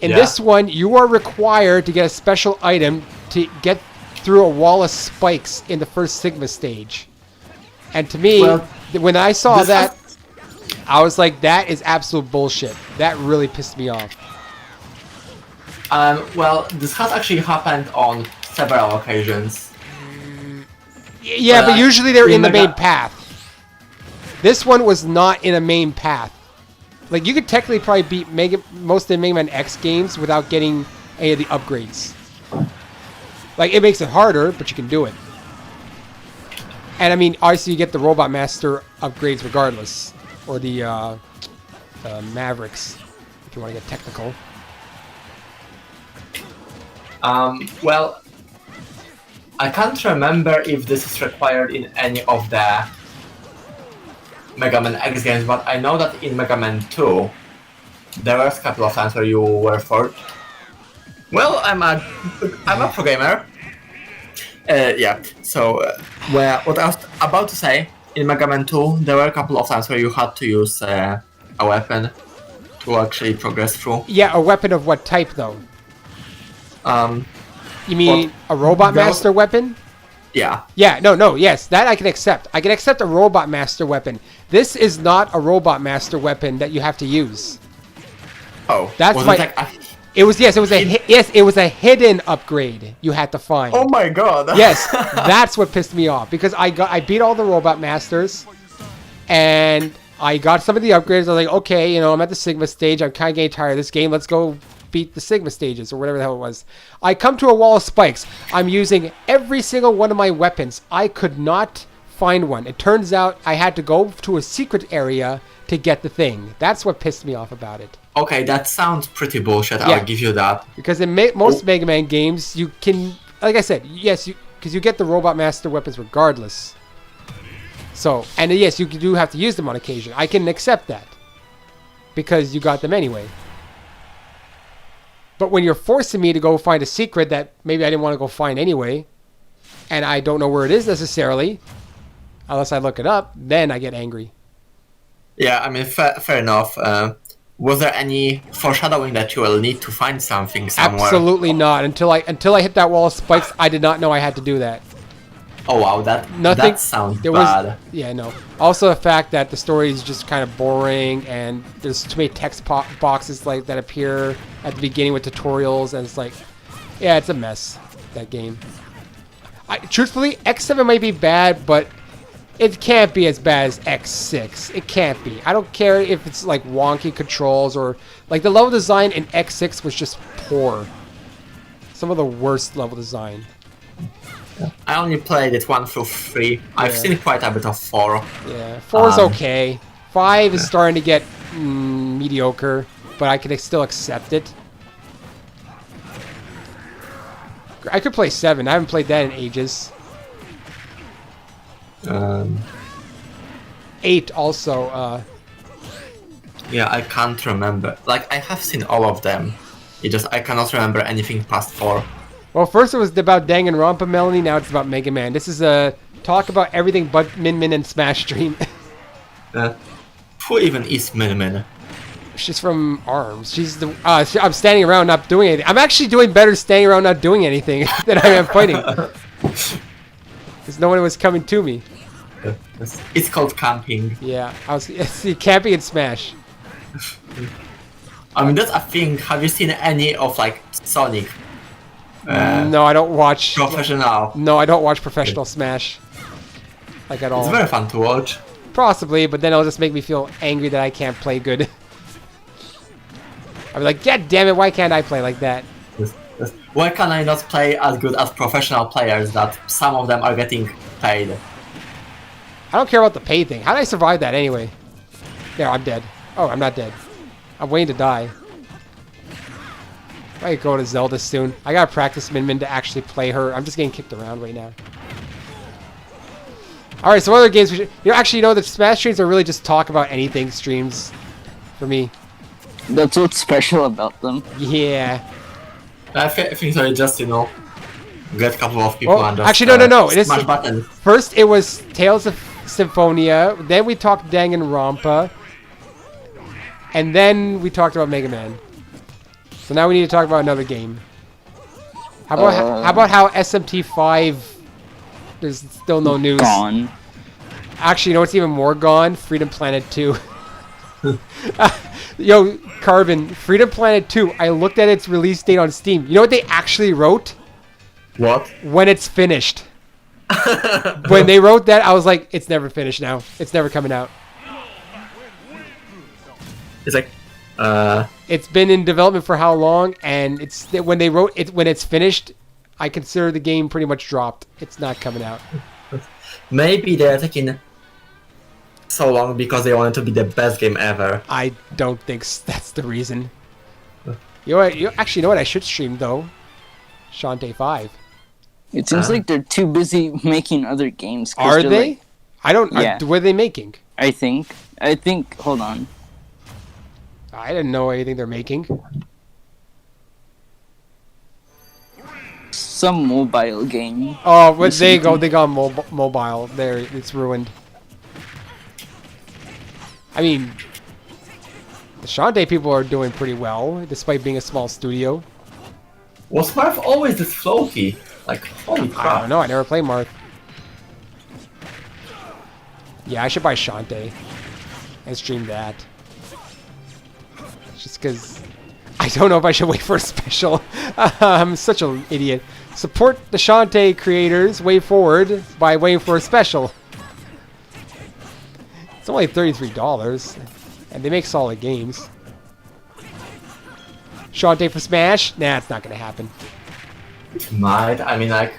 In this one, you are required to get a special item to get through a wall of spikes in the first Sigma stage. And to me, when I saw that, I was like, that is absolute bullshit. That really pissed me off. Well, this has actually happened on several occasions. Yeah, but usually they're in the main path. This one was not in a main path. Like, you could technically probably beat most of the Mega Man X games without getting any of the upgrades. Like, it makes it harder, but you can do it. And I mean, obviously you get the Robot Master upgrades regardless. Or the Mavericks, if you want to get technical. Well, I can't remember if this is required in any of the Mega Man X games, but I know that in Mega Man 2, there was a couple of times where you were forced. Well, I'm a pro gamer. Yeah. So, what I was about to say, in Mega Man 2, there were a couple of times where you had to use a weapon to actually progress through. Yeah, a weapon of what type, though? You mean a Robot Master weapon? Yeah. Yeah, no, yes, that I can accept. I can accept a Robot Master weapon. This is not a Robot Master weapon that you have to use. Oh, that's it was a hidden upgrade you had to find. Oh my god. Yes, that's what pissed me off because I beat all the Robot Masters and I got some of the upgrades. I was like, okay, you know, I'm at the Sigma stage. I'm kind of getting tired of this game. Let's go defeat the Sigma stages, or whatever the hell it was. I come to a wall of spikes. I'm using every single one of my weapons. I could not find one. It turns out I had to go to a secret area to get the thing. That's what pissed me off about it. Okay, that sounds pretty bullshit. Yeah. I'll give you that. Because in most Mega Man games, you can, like I said, yes, because you get the Robot Master weapons regardless. So, and yes, you do have to use them on occasion. I can accept that. Because you got them anyway. But when you're forcing me to go find a secret that maybe I didn't want to go find anyway, and I don't know where it is necessarily, unless I look it up, then I get angry. Yeah, I mean, fair enough. Was there any foreshadowing that you will need to find something somewhere? Absolutely not. Until I hit that wall of spikes, I did not know I had to do that. Oh wow, that sounds bad. Yeah, no. Also the fact that the story is just kind of boring, and there's too many text boxes like that appear at the beginning with tutorials, and it's like, yeah, it's a mess, that game. Truthfully, X7 might be bad, but it can't be as bad as X6. It can't be. I don't care if it's like wonky controls or like the level design in X6 was just poor. Some of the worst level design. I only played it 1 through 3. I've seen quite a bit of 4. Yeah, 4 is okay. 5 is starting to get mediocre, but I can still accept it. I could play 7. I haven't played that in ages. 8 also. Yeah, I can't remember. Like, I have seen all of them. I cannot remember anything past 4. Well, first it was about Danganronpa, Melanie. Now it's about Mega Man. This is a talk about everything but Min Min and Smash stream. Who even is Min Min? She's from ARMS. She's the. I'm standing around not doing anything. I'm actually doing better standing around not doing anything than I am fighting. Because no one was coming to me. It's called camping. Yeah, I was camping and Smash. I mean, that's a thing. Have you seen any of like Sonic? No, I don't watch. Professional. No, I don't watch professional Smash. Like at all. It's very fun to watch. Possibly, but then it'll just make me feel angry that I can't play good. I'll be like, God damn it, why can't I play like that? Why can I not play as good as professional players that some of them are getting paid? I don't care about the pay thing. How did I survive that anyway? There, I'm dead. Oh, I'm not dead. I'm waiting to die. I might go to Zelda soon. I gotta practice Min Min to actually play her. I'm just getting kicked around right now. Alright, so what other games we should... actually, the Smash streams are really just talk about anything streams for me. That's what's special about them. Yeah. I think so. Just get a couple of people and just, actually, no. Smash buttons. First, it was Tales of Symphonia. Then we talked Danganronpa. And then we talked about Mega Man. So now we need to talk about another game. How about how SMT5? There's still no news. Gone. Actually, you know what's even more gone? Freedom Planet 2. Yo, Carbon, Freedom Planet 2. I looked at its release date on Steam. You know what they actually wrote? What? When it's finished. When they wrote that, I was like, it's never finished now. It's never coming out. It's like, It's been in development for how long? And when they wrote it, when it's finished, I consider the game pretty much dropped. It's not coming out. Maybe they're taking so long because they wanted to be the best game ever. I don't think that's the reason. You know what? Actually, you know what I should stream though? Shantae 5. It seems like they're too busy making other games. Are they? Like, I don't. Yeah. What are they making? I think. Hold on. I didn't know anything they're making. Some mobile game. Oh, but there you go. They got mobile. There, it's ruined. I mean, the Shantae people are doing pretty well, despite being a small studio. Was Marth always this floaty? Like, holy crap. I don't know. I never played Marth. Yeah, I should buy Shantae and stream that. Just because I don't know if I should wait for a special. I'm such an idiot. Support the Shantae creators way forward by waiting for a special. It's only $33, and they make solid games. Shantae for Smash? Nah, it's not gonna happen. It might. I mean, like,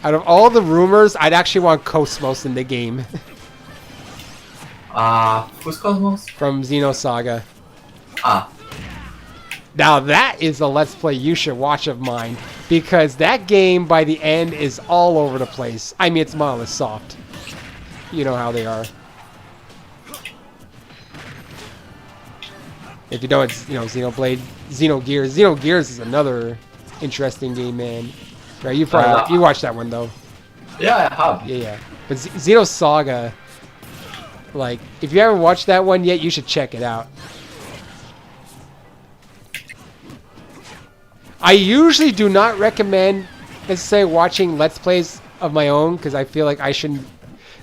Out of all the rumors, I'd actually want Cosmos in the game who's Cosmos? from Xenosaga. Ah, Now that is a Let's Play you should watch of mine, because that game by the end is all over the place. I mean, it's Monolith Soft. You know how they are. If you don't, it's, you know, Xenoblade, Xenogears. Xenogears is another interesting game, man. Right, you probably you watched that one though. yeah, I have. Yeah. But Xenosaga, like, if you haven't watched that one yet, you should check it out. I usually do not recommend, let's say, watching Let's Plays of my own, because I feel like I shouldn't.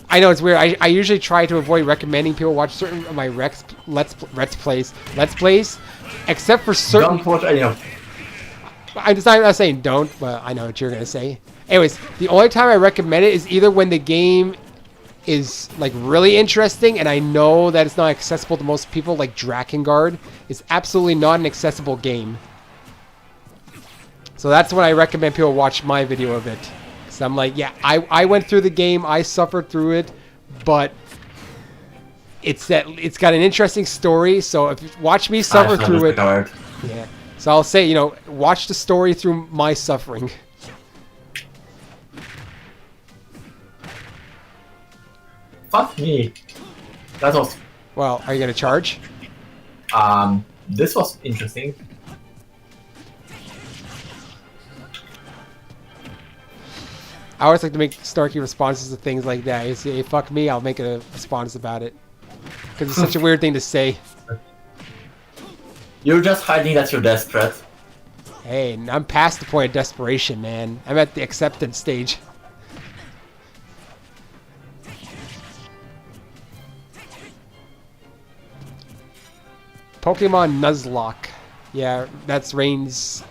I know it's weird. I usually try to avoid recommending people watch certain of my Let's Plays, except for certain. Don't watch any of. I'm not saying don't, but I know what you're gonna say. Anyways, the only time I recommend it is either when the game is like really interesting and I know that it's not accessible to most people, like Drakengard is absolutely not an accessible game. So that's when I recommend people watch my video of it. So I'm like, yeah, I went through the game, I suffered through it, but it's got an interesting story. So if you watch me suffer through it, yeah. So I'll say, you know, watch the story through my suffering. Fuck me. That was. Well, are you gonna charge? This was interesting. I always like to make snarky responses to things like that. You say, hey, fuck me, I'll make a response about it. Because it's such a weird thing to say. You're just hiding that you're desperate. Hey, I'm past the point of desperation, man. I'm at the acceptance stage. Pokemon Nuzlocke. Yeah, that's Rain's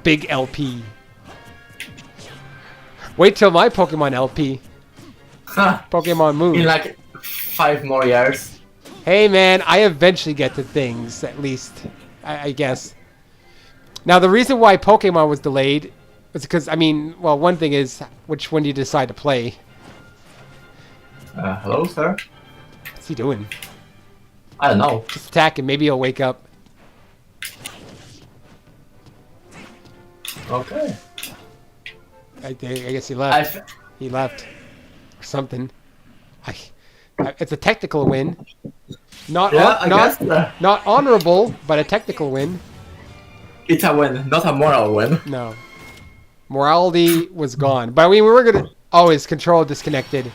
big LP. Wait till my Pokemon LP. Pokemon Moon. In like 5 more years. Hey man, I eventually get to things, at least. I guess. Now the reason why Pokemon was delayed was because, I mean, well, one thing is, which one do you decide to play? Hello, sir? What's he doing? I don't know. Just attack him, maybe he'll wake up. Okay. I guess he left. He left. Or something. It's a technical win. Not honorable, but a technical win. It's a win, not a moral win. No. Morality was gone. But I mean, we were gonna... Oh, his controller disconnected.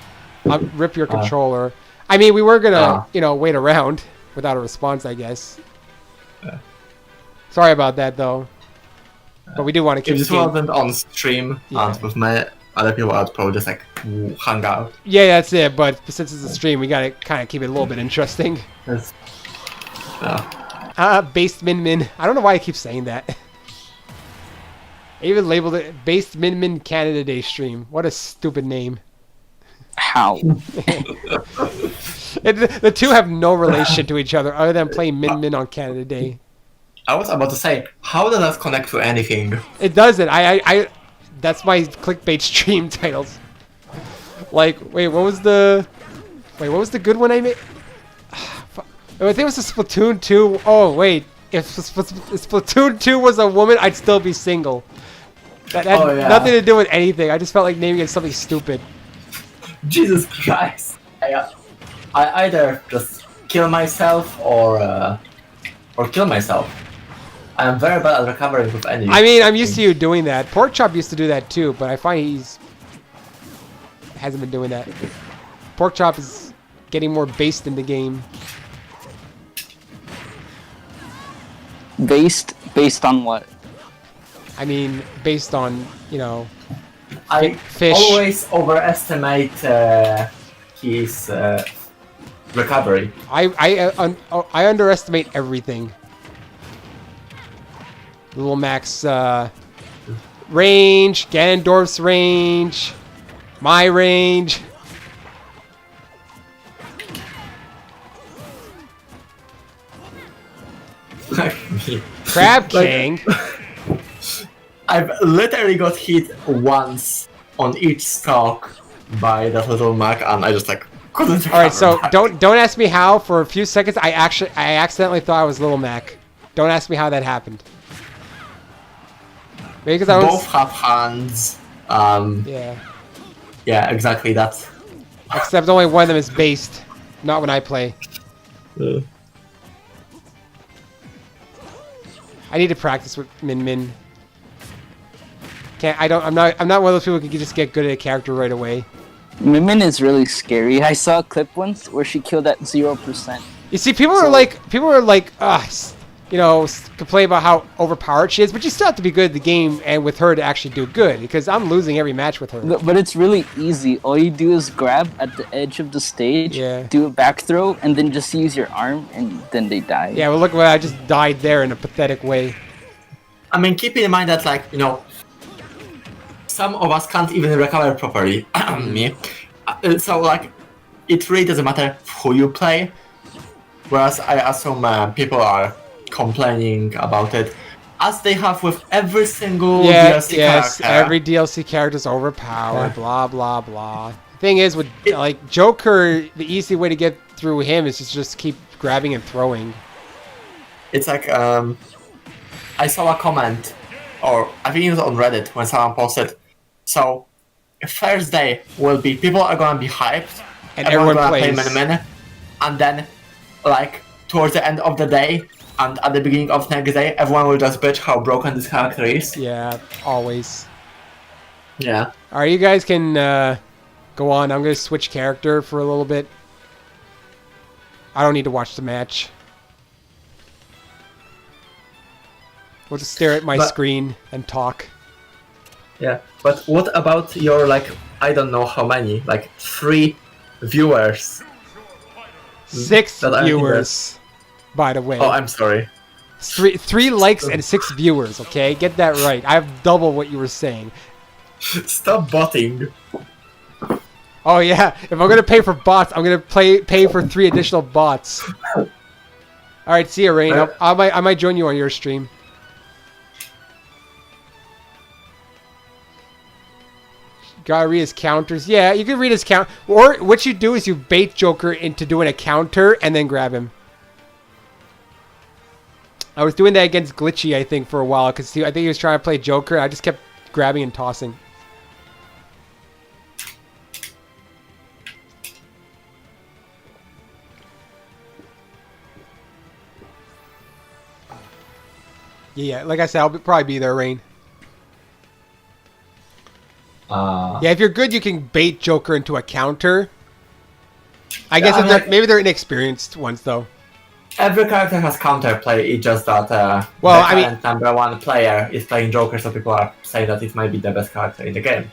I'll rip your controller. I mean, we were gonna, you know, wait around without a response, I guess. Sorry about that, though. But we do want to keep If this the game. wasn't on stream, Yeah. and with my other people, I'd probably just like hang out. Yeah, that's it. But since it's a stream, we gotta kind of keep it a little bit interesting. It's, Based Min Min. I don't know why I keep saying that. I even labeled it Based Min Min Canada Day stream. What a stupid name. How? The two have no relation to each other other than playing Min Min on Canada Day. I was about to say, how does that connect to anything? It doesn't. That's my clickbait stream titles. Like, wait, what was the good one I made? I think it was a Splatoon 2. Oh, wait. If Splatoon 2 was a woman, I'd still be single. That had nothing to do with anything. I just felt like naming it something stupid. Jesus Christ! I either just kill myself or kill myself. I am very bad at recovering with any. I mean, I'm used to you doing that. Porkchop used to do that too, but I find hasn't been doing that. Porkchop is getting more based in the game. Based on what? I mean, based on, you know, I fish. always overestimate his recovery. I underestimate everything. Little Max range, Ganondorf's range, my range. like me. Crab Like, King. I've literally got hit once on each stalk by that little Mac, and I just like couldn't. All right, so recover back. don't ask me how. For a few seconds, I accidentally thought I was Little Mac. Don't ask me how that happened. Maybe because I was. Both have hands. Yeah. Yeah, exactly that. Except only one of them is based. Not when I play. Uh, I need to practice with Min Min. I'm not one of those people who can just get good at a character right away. Min Min is really scary. I saw a clip once where she killed at 0%. You see, people are like, complain about how overpowered she is, but you still have to be good at the game and with her to actually do good, because I'm losing every match with her. But it's really easy. All you do is grab at the edge of the stage, Yeah. do a back throw, and then just use your arm, and then they die. Yeah, well, look what I just died there in a pathetic way. I mean, keep in mind that like some of us can't even recover properly. Me. So like, it really doesn't matter who you play. Whereas I assume people are complaining about it, as they have with every single DLC character. Every DLC character's overpowered. Yeah. Blah blah blah. Thing is, with like Joker, the easy way to get through him is just keep grabbing and throwing. It's like I saw a comment, or I think it was on Reddit when someone posted. So, first day will be people are gonna be hyped, And everyone's everyone gonna plays. play Min, and then like towards the end of the day and at the beginning of next day, everyone will just bitch how broken this character is. Yeah, always. Yeah. All right, you guys can go on. I'm gonna switch character for a little bit. I don't need to watch the match. We'll just stare at my But- screen and talk. Yeah. But what about your like I don't know how many, like 3 viewers? 6 that I think viewers, by the way. Oh, I'm sorry. Three likes and 6 viewers. Okay, get that right. I have double what you were saying. Stop botting. Oh yeah, if I'm gonna pay for bots, I'm gonna pay for 3 additional bots. All right, see you, Rain. I might join you on your stream. Gotta read his counters. Yeah, you can read his count. Or what you do is you bait Joker into doing a counter and then grab him. I was doing that against Glitchy, I think, for a while, because I think he was trying to play Joker. I just kept grabbing and tossing. Yeah, like I said, I'll probably be there, Rain. Yeah, if you're good, you can bait Joker into a counter. I guess if maybe they're inexperienced ones, though. Every character has counterplay, it's just that Well, the I mean- current number 1 player is playing Joker, so people are saying that it might be the best character in the game.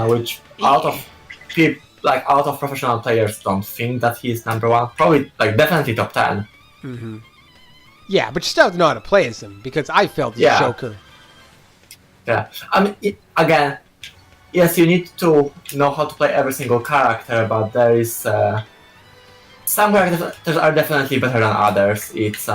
Which out of professional players don't think that he's number 1. Probably, like, definitely top 10. Yeah, but you still have to know how to play as him, because I failed as Yeah. Joker. Yeah, I mean, again, yes, you need to know how to play every single character, but there is some characters are definitely better than others. It's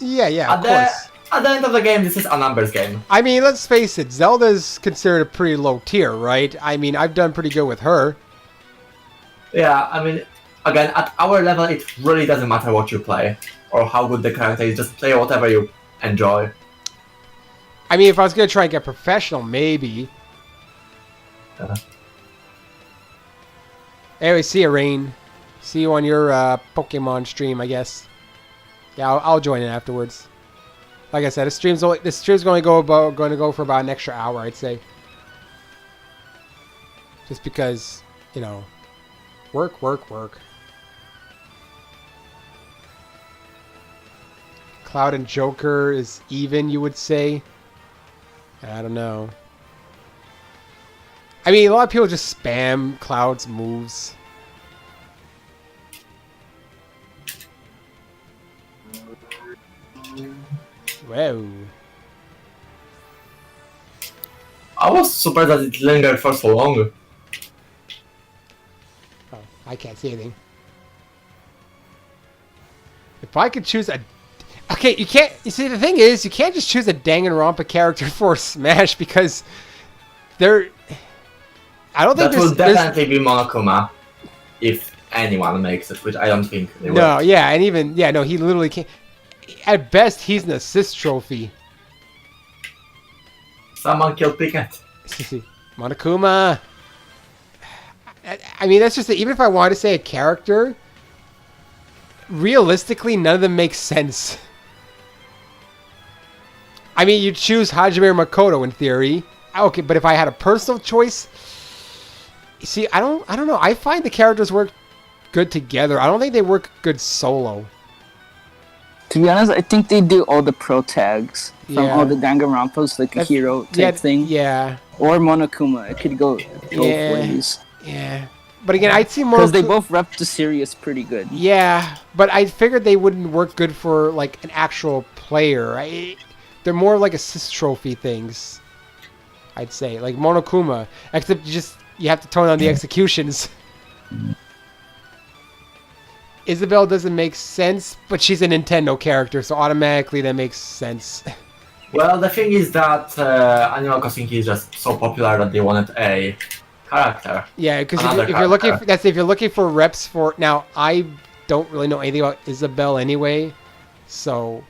Yeah, of course. at the end of the game, this is a numbers game. I mean, let's face it, Zelda's considered a pretty low tier, right? I mean, I've done pretty good with her. Yeah, I mean, again, at our level, it really doesn't matter what you play or how good the character is. Just play whatever you enjoy. I mean, if I was going to try and get professional, maybe. Anyway, see you, Rain. See you on your Pokemon stream, I guess. Yeah, I'll join in afterwards. Like I said, this stream's going to go for about an extra hour, I'd say. Just because, work. Cloud and Joker is even, you would say. I don't know. I mean, a lot of people just spam Cloud's moves. Whoa. I was surprised that it lingered for so long. Oh, I can't see anything. If I could choose Okay, you can't. You see, the thing is, you can't just choose a Danganronpa character for Smash because they're. I don't think That will there's definitely be Monokuma if anyone makes it, which I don't think they will. no, yeah, and even no, he literally can't. At best, he's an assist trophy. Someone killed Picket. Monokuma. I mean, that's just it. Even if I wanted to say a character, realistically, none of them make sense. I mean, you choose Hajime or Makoto in theory. Okay, but if I had a personal choice, see, I don't know. I find the characters work good together. I don't think they work good solo. To be honest, I think they do all the pro tags from Yeah. all the Danganronpas, like a hero type thing. Yeah, Or Monokuma. It could go both Yeah. ways. yeah. But again, I'd see more. Because they both rep the series pretty good. Yeah, but I figured they wouldn't work good for like an actual player. They're more like assist trophy things. I'd say like Monokuma, except you have to tone down the executions. Isabelle doesn't make sense, but she's a Nintendo character, so automatically that makes sense. Well, the thing is that Animal Crossing is just so popular that they wanted a character. Yeah, because Another if you're looking, character. if you're looking for reps for now, I don't really know anything about Isabelle anyway, so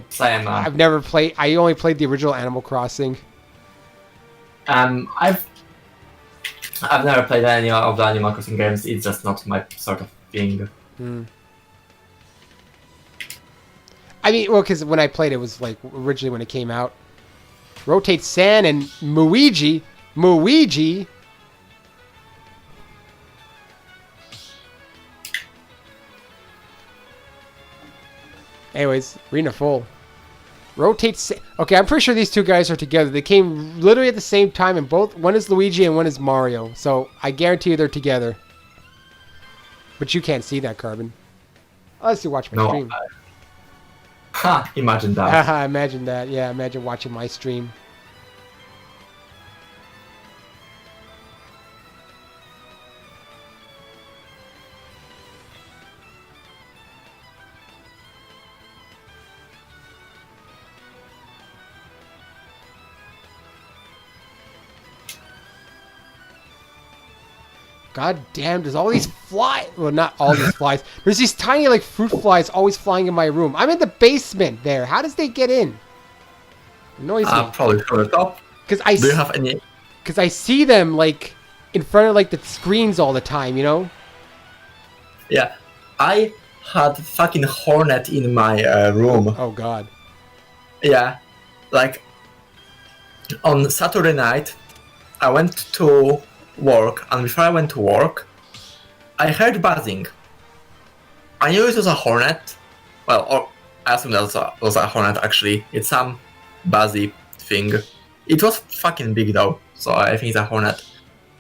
Same. I've never played. I only played the original Animal Crossing. I've never played any of the Animal Crossing games. It's just not my sort of thing. I mean, well, because when I played it was like originally when it came out. Rotate San and Muigi. Anyways, arena full. Rotate San. Okay, I'm pretty sure these two guys are together. They came literally at the same time, and both one is Luigi and one is Mario. So I guarantee you they're together. But you can't see that, Carbon. Unless you watch my No. stream. Imagine that. Haha, imagine that. Yeah, imagine watching my stream. God damn, there's all these flies. Well, not all these flies. There's these tiny, like, fruit flies always flying in my room. I'm in the basement there. How does they get in? Annoys me. Probably from the top. Because I, Do you have any? I see them, like, in front of, like, the screens all the time, you know? Yeah, I had fucking hornet in my room. Oh, God. Yeah, like on Saturday night, I went to work, and before I went to work, I heard buzzing. I knew it was a hornet. Well, or I assume that was a hornet actually. It's some buzzy thing. It was fucking big though, so I think it's a hornet.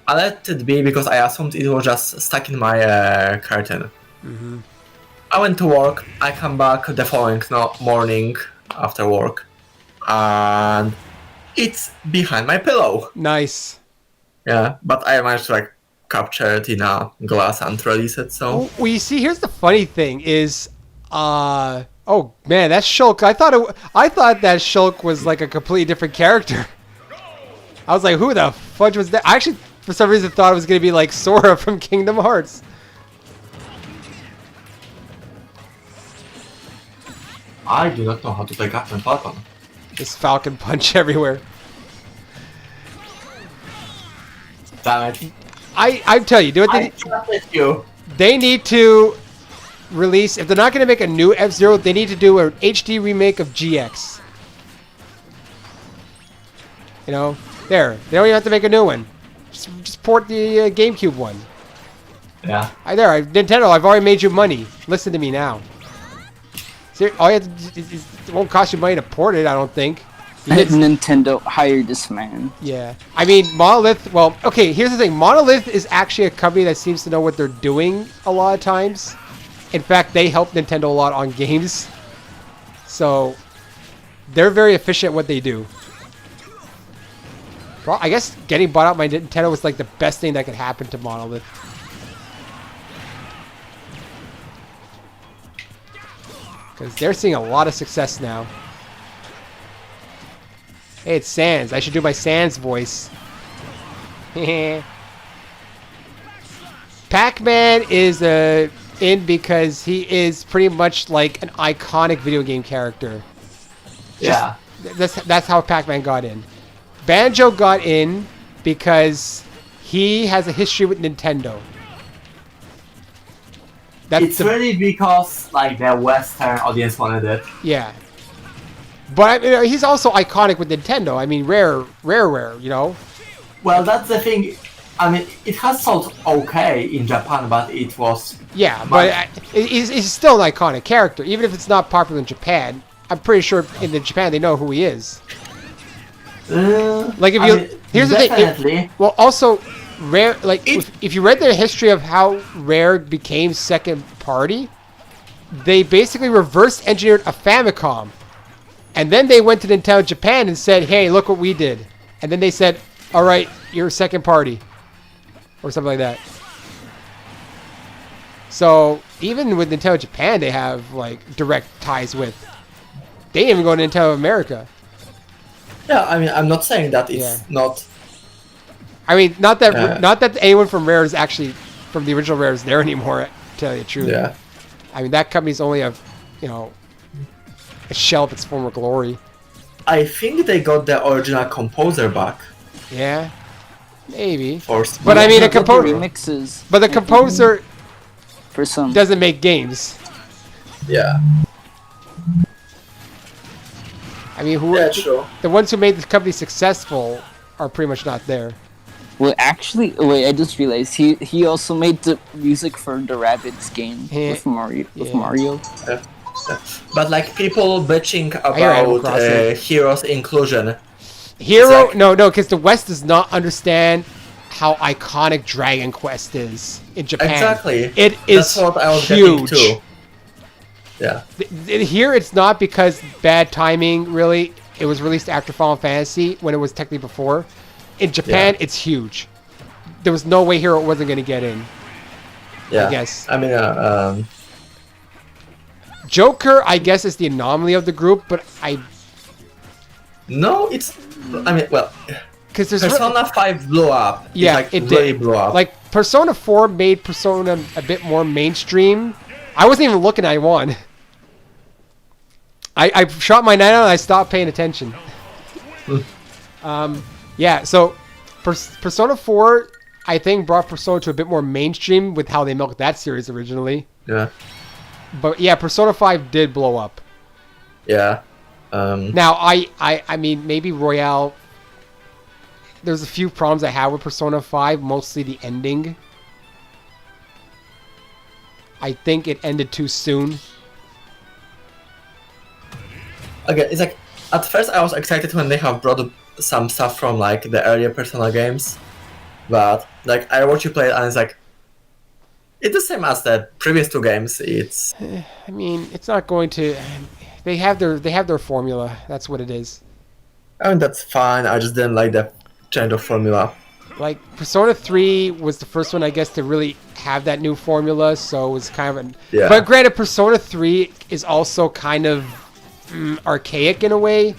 I let it be because I assumed it was just stuck in my curtain. I went to work, I come back the following morning after work, and it's behind my pillow. Nice. Yeah, but I managed to like capture it in a glass and release it, so... Well, you see, here's the funny thing is, oh man, that's Shulk. I thought that Shulk was like a completely different character. I was like, who the fudge was that? I actually, for some reason, thought it was gonna be like Sora from Kingdom Hearts. I do not know how to play Captain Falcon. Just Falcon Punch everywhere. Damn it. I tell you, do it. I trusted you. They need to release, if they're not going to make a new F-Zero, they need to do an HD remake of GX. You know, there. They don't even have to make a new one. Just port the GameCube one. Yeah. Nintendo, I've already made you money. Listen to me now. See, all you have to, it won't cost you money to port it, I don't think. Nintendo, hire this man. Yeah. I mean, Monolith, well, okay, here's the thing. Monolith is actually a company that seems to know what they're doing a lot of times. In fact, they help Nintendo a lot on games. So, they're very efficient at what they do. Well, I guess getting bought out by Nintendo was like the best thing that could happen to Monolith. Because they're seeing a lot of success now. Hey, it's Sans. I should do my Sans voice. Pac-Man is in because he is pretty much like an iconic video game character. Yeah. That's how Pac-Man got in. Banjo got in because he has a history with Nintendo. It's really because like the Western audience wanted it. Yeah. But I mean, he's also iconic with Nintendo. I mean, rare, you know? Well, that's the thing. I mean, it has sold okay in Japan, but it was... Yeah, but he's still an iconic character. Even if it's not popular in Japan, I'm pretty sure in Japan they know who he is. Like, here's the thing. Well, also, Rare, like, if you read the history of how Rare became second party, they basically reverse engineered a Famicom. And then they went to Nintendo Japan and said, hey, look what we did. And then they said, all right, you're second party. Or something like that. So, even with Nintendo Japan, they have, like, direct ties with. They didn't even go to Nintendo America. Yeah, I mean, I'm not saying that it's not... I mean, not that anyone from Rare is actually, from the original Rare is there anymore, to tell you the truth. Yeah. I mean, that company's only a shell of its former glory. I think they got the original composer back. Yeah, maybe. But I mean, a composer remixes. But the composer for some doesn't make games. Yeah. I mean, the ones who made the company successful are pretty much not there. Well, actually, wait, I just realized he also made the music for the Rabbids game with Mario. Yeah. But like people bitching about Heroes inclusion. No, because the West does not understand how iconic Dragon Quest is in Japan. Exactly. It is That's what I was huge. Too. Yeah. Here, it's not because bad timing. Really, it was released after Final Fantasy when it was technically before. In Japan, it's huge. There was no way Hero wasn't going to get in. Yeah. I guess. I mean, Joker, I guess, is the anomaly of the group, but No, it's... I mean, well... Because Persona 5 blew up. Yeah, it really did. Blew up. Like, Persona 4 made Persona a bit more mainstream. I wasn't even looking at one. I shot my night out and I stopped paying attention. Yeah, so Persona 4, I think, brought Persona to a bit more mainstream with how they milked that series originally. Yeah. But yeah, Persona 5 did blow up. Yeah. Now, I mean, maybe Royale... There's a few problems I have with Persona 5, mostly the ending. I think it ended too soon. Again, it's like... At first I was excited when they have brought some stuff from like the earlier Persona games. But like I watch you play it and it's like... It's the same as the previous two games. It's... I mean, it's not going to... They have their formula. That's what it is. I mean, that's fine. I just didn't like the change of formula. Like, Persona 3 was the first one, I guess, to really have that new formula, so it was kind of Yeah. But granted, Persona 3 is also kind of archaic in a way.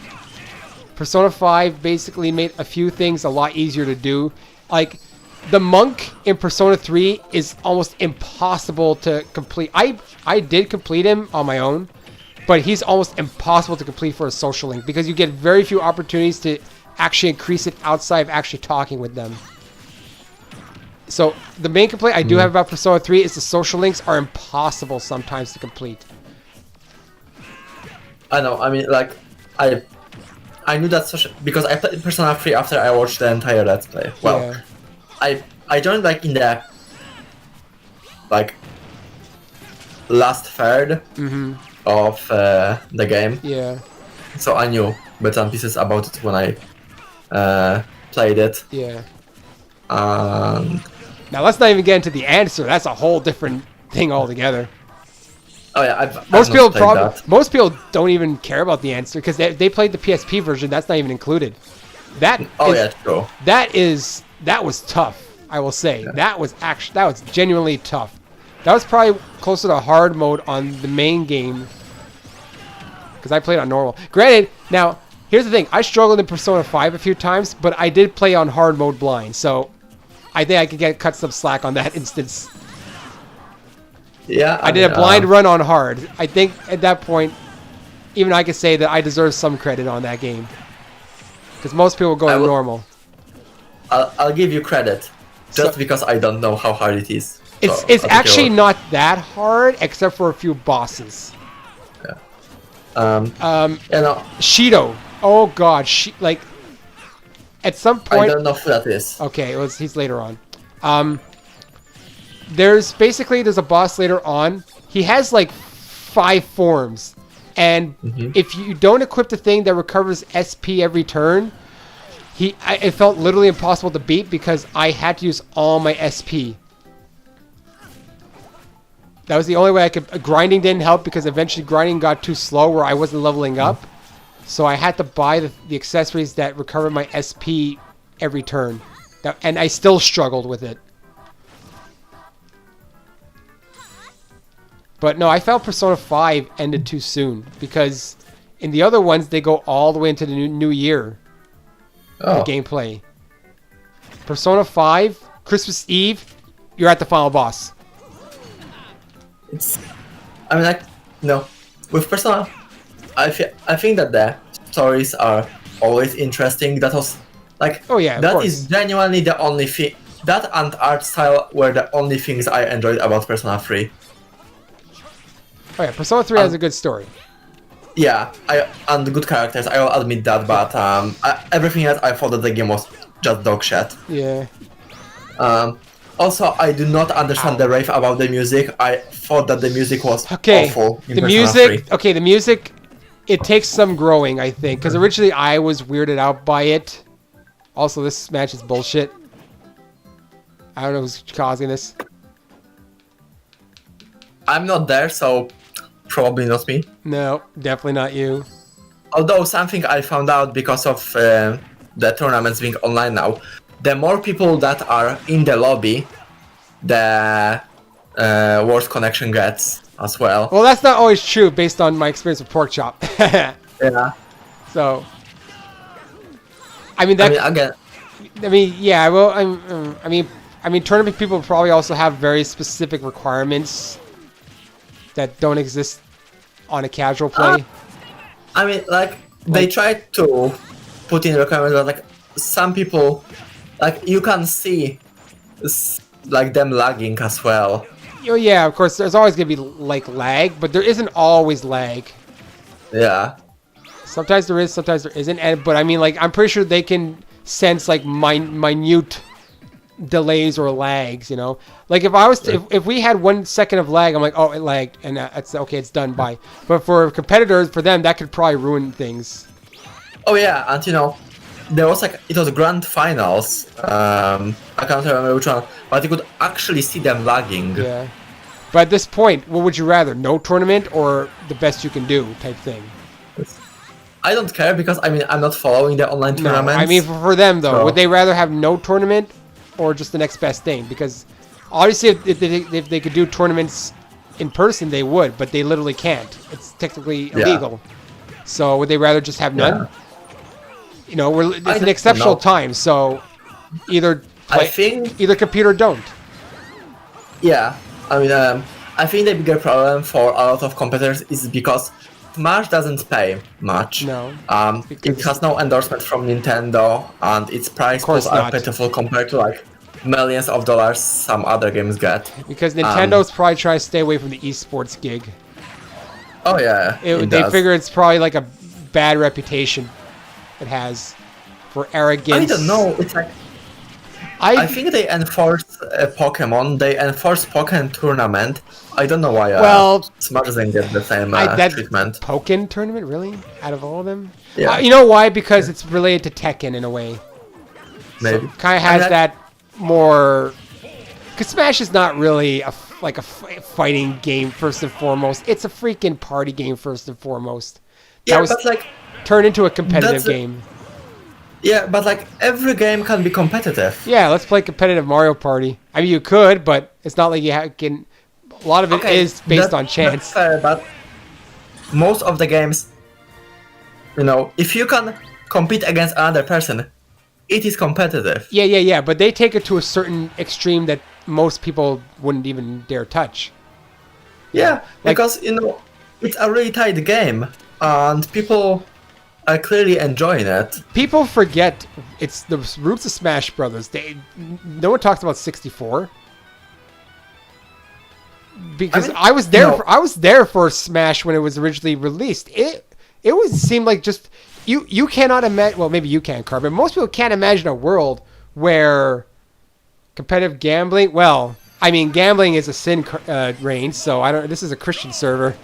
Persona 5 basically made a few things a lot easier to do. Like, the monk in Persona 3 is almost impossible to complete. I did complete him on my own, but he's almost impossible to complete for a social link because you get very few opportunities to actually increase it outside of actually talking with them. So the main complaint I do have about Persona 3 is the social links are impossible sometimes to complete. I know, I mean, like, I knew that social... Because I played Persona 3 after I watched the entire Let's Play. Well, yeah. I joined, like, in the... Like... Last third of the game. Yeah. So I knew bits and pieces about it when I played it. Yeah. Now let's not even get into the answer. That's a whole different thing altogether. Oh yeah, most people don't even care about the answer because they played the PSP version. That's not even included. That true. That was tough. I will say that was genuinely tough. That was probably closer to hard mode on the main game because I played on normal. Granted, now here's the thing: I struggled in Persona 5 a few times, but I did play on hard mode blind, so I think I could cut some slack on that instance. Yeah, I did a blind run on hard. I think at that point, even I could say that I deserve some credit on that game, because most people go to normal. I'll give you credit, just because I don't know how hard it is. It's actually not that hard, except for a few bosses. Yeah. You know, Shido. Oh god, like at some point. I don't know who that is. Okay, he's later on. There's a boss later on. He has like 5 forms, and if you don't equip the thing that recovers SP every turn, it felt literally impossible to beat because I had to use all my SP. That was the only way I could. Grinding didn't help because eventually grinding got too slow where I wasn't leveling up. So I had to buy the accessories that recovered my SP every turn. And I still struggled with it. But no, I felt Persona 5 ended too soon. Because in the other ones, they go all the way into the new year. Oh. The gameplay. Persona 5, Christmas Eve, you're at the final boss. With Persona, I think that the stories are always interesting. That was like, oh yeah, that is genuinely the only thing. That and art style were the only things I enjoyed about Persona 3. Oh yeah, Persona 3 has a good story. Yeah, and good characters. I will admit that, but everything else I thought that the game was just dog shit. Yeah. Also, I do not understand the rave about the music. I thought that the music was awful. The music, it takes some growing, I think, because originally I was weirded out by it. Also, this match is bullshit. I don't know who's causing this. I'm not there, so probably not me. No, definitely not you. Although something I found out because of the tournaments being online now, the more people that are in the lobby, the worse connection gets as well. Well, that's not always true based on my experience with Pork Chop. Yeah. So, I mean, yeah. Well, I mean, tournament people probably also have very specific requirements that don't exist on a casual play. I mean, they try to put in requirements, but like some people, like you can see, like them lagging as well. Oh yeah, of course. There's always gonna be like lag, but there isn't always lag. Yeah. Sometimes there is, sometimes there isn't. But I mean, like, I'm pretty sure they can sense like minute delays or lags. You know, like if I was if we had 1 second of lag, I'm like, oh, it lagged, and that's okay. It's done. Bye. But for competitors, for them, that could probably ruin things. Oh yeah, and you know, there was it was grand finals. I can't remember which one, but you could actually see them lagging. Yeah. But at this point, what would you rather? No tournament or the best you can do type thing? I don't care because I mean I'm not following the online tournaments. I mean for them though, would they rather have no tournament or just the next best thing? Because obviously if they could do tournaments in person, they would, but they literally can't. It's technically illegal. So would they rather just have none? Yeah. You know, it's an exceptional time, so either compete or don't. Yeah, I mean, I think the bigger problem for a lot of competitors is because Smash doesn't pay much. No. It has no endorsement from Nintendo, and its price pools are pitiful compared to like millions of dollars some other games get. Because Nintendo's probably trying to stay away from the esports gig. Oh yeah, they figure it's probably like a bad reputation it has for arrogance. I don't know. It's like I think they enforce Pokemon. They enforce Pokemon tournament. I don't know why. Smash doesn't get the same treatment. Pokemon tournament, really? Out of all of them? Yeah. You know why? Because it's related to Tekken in a way. Maybe. So kind of has that more. Because Smash is not really a fighting game first and foremost. It's a freaking party game first and foremost. Yeah, but like turned into a competitive game. Yeah, but like every game can be competitive. Yeah, let's play competitive Mario Party. I mean, you could, but it's not like you can. A lot of it is based on chance. That's fair, but most of the games you know, if you can compete against another person, it is competitive. Yeah. But they take it to a certain extreme that most people wouldn't even dare touch. Yeah, Like- because you know it's a really tight game, and people are clearly enjoying it. People forget it's the roots of Smash Brothers. No one talks about 64. Because I mean, I was there. no. I was there for Smash when it was originally released. It was seemed like just you cannot imagine. Well, maybe you can, Carbon. Most people can't imagine a world where competitive gambling. Well, I mean, gambling is a sin, Rain. So I don't. This is a Christian server.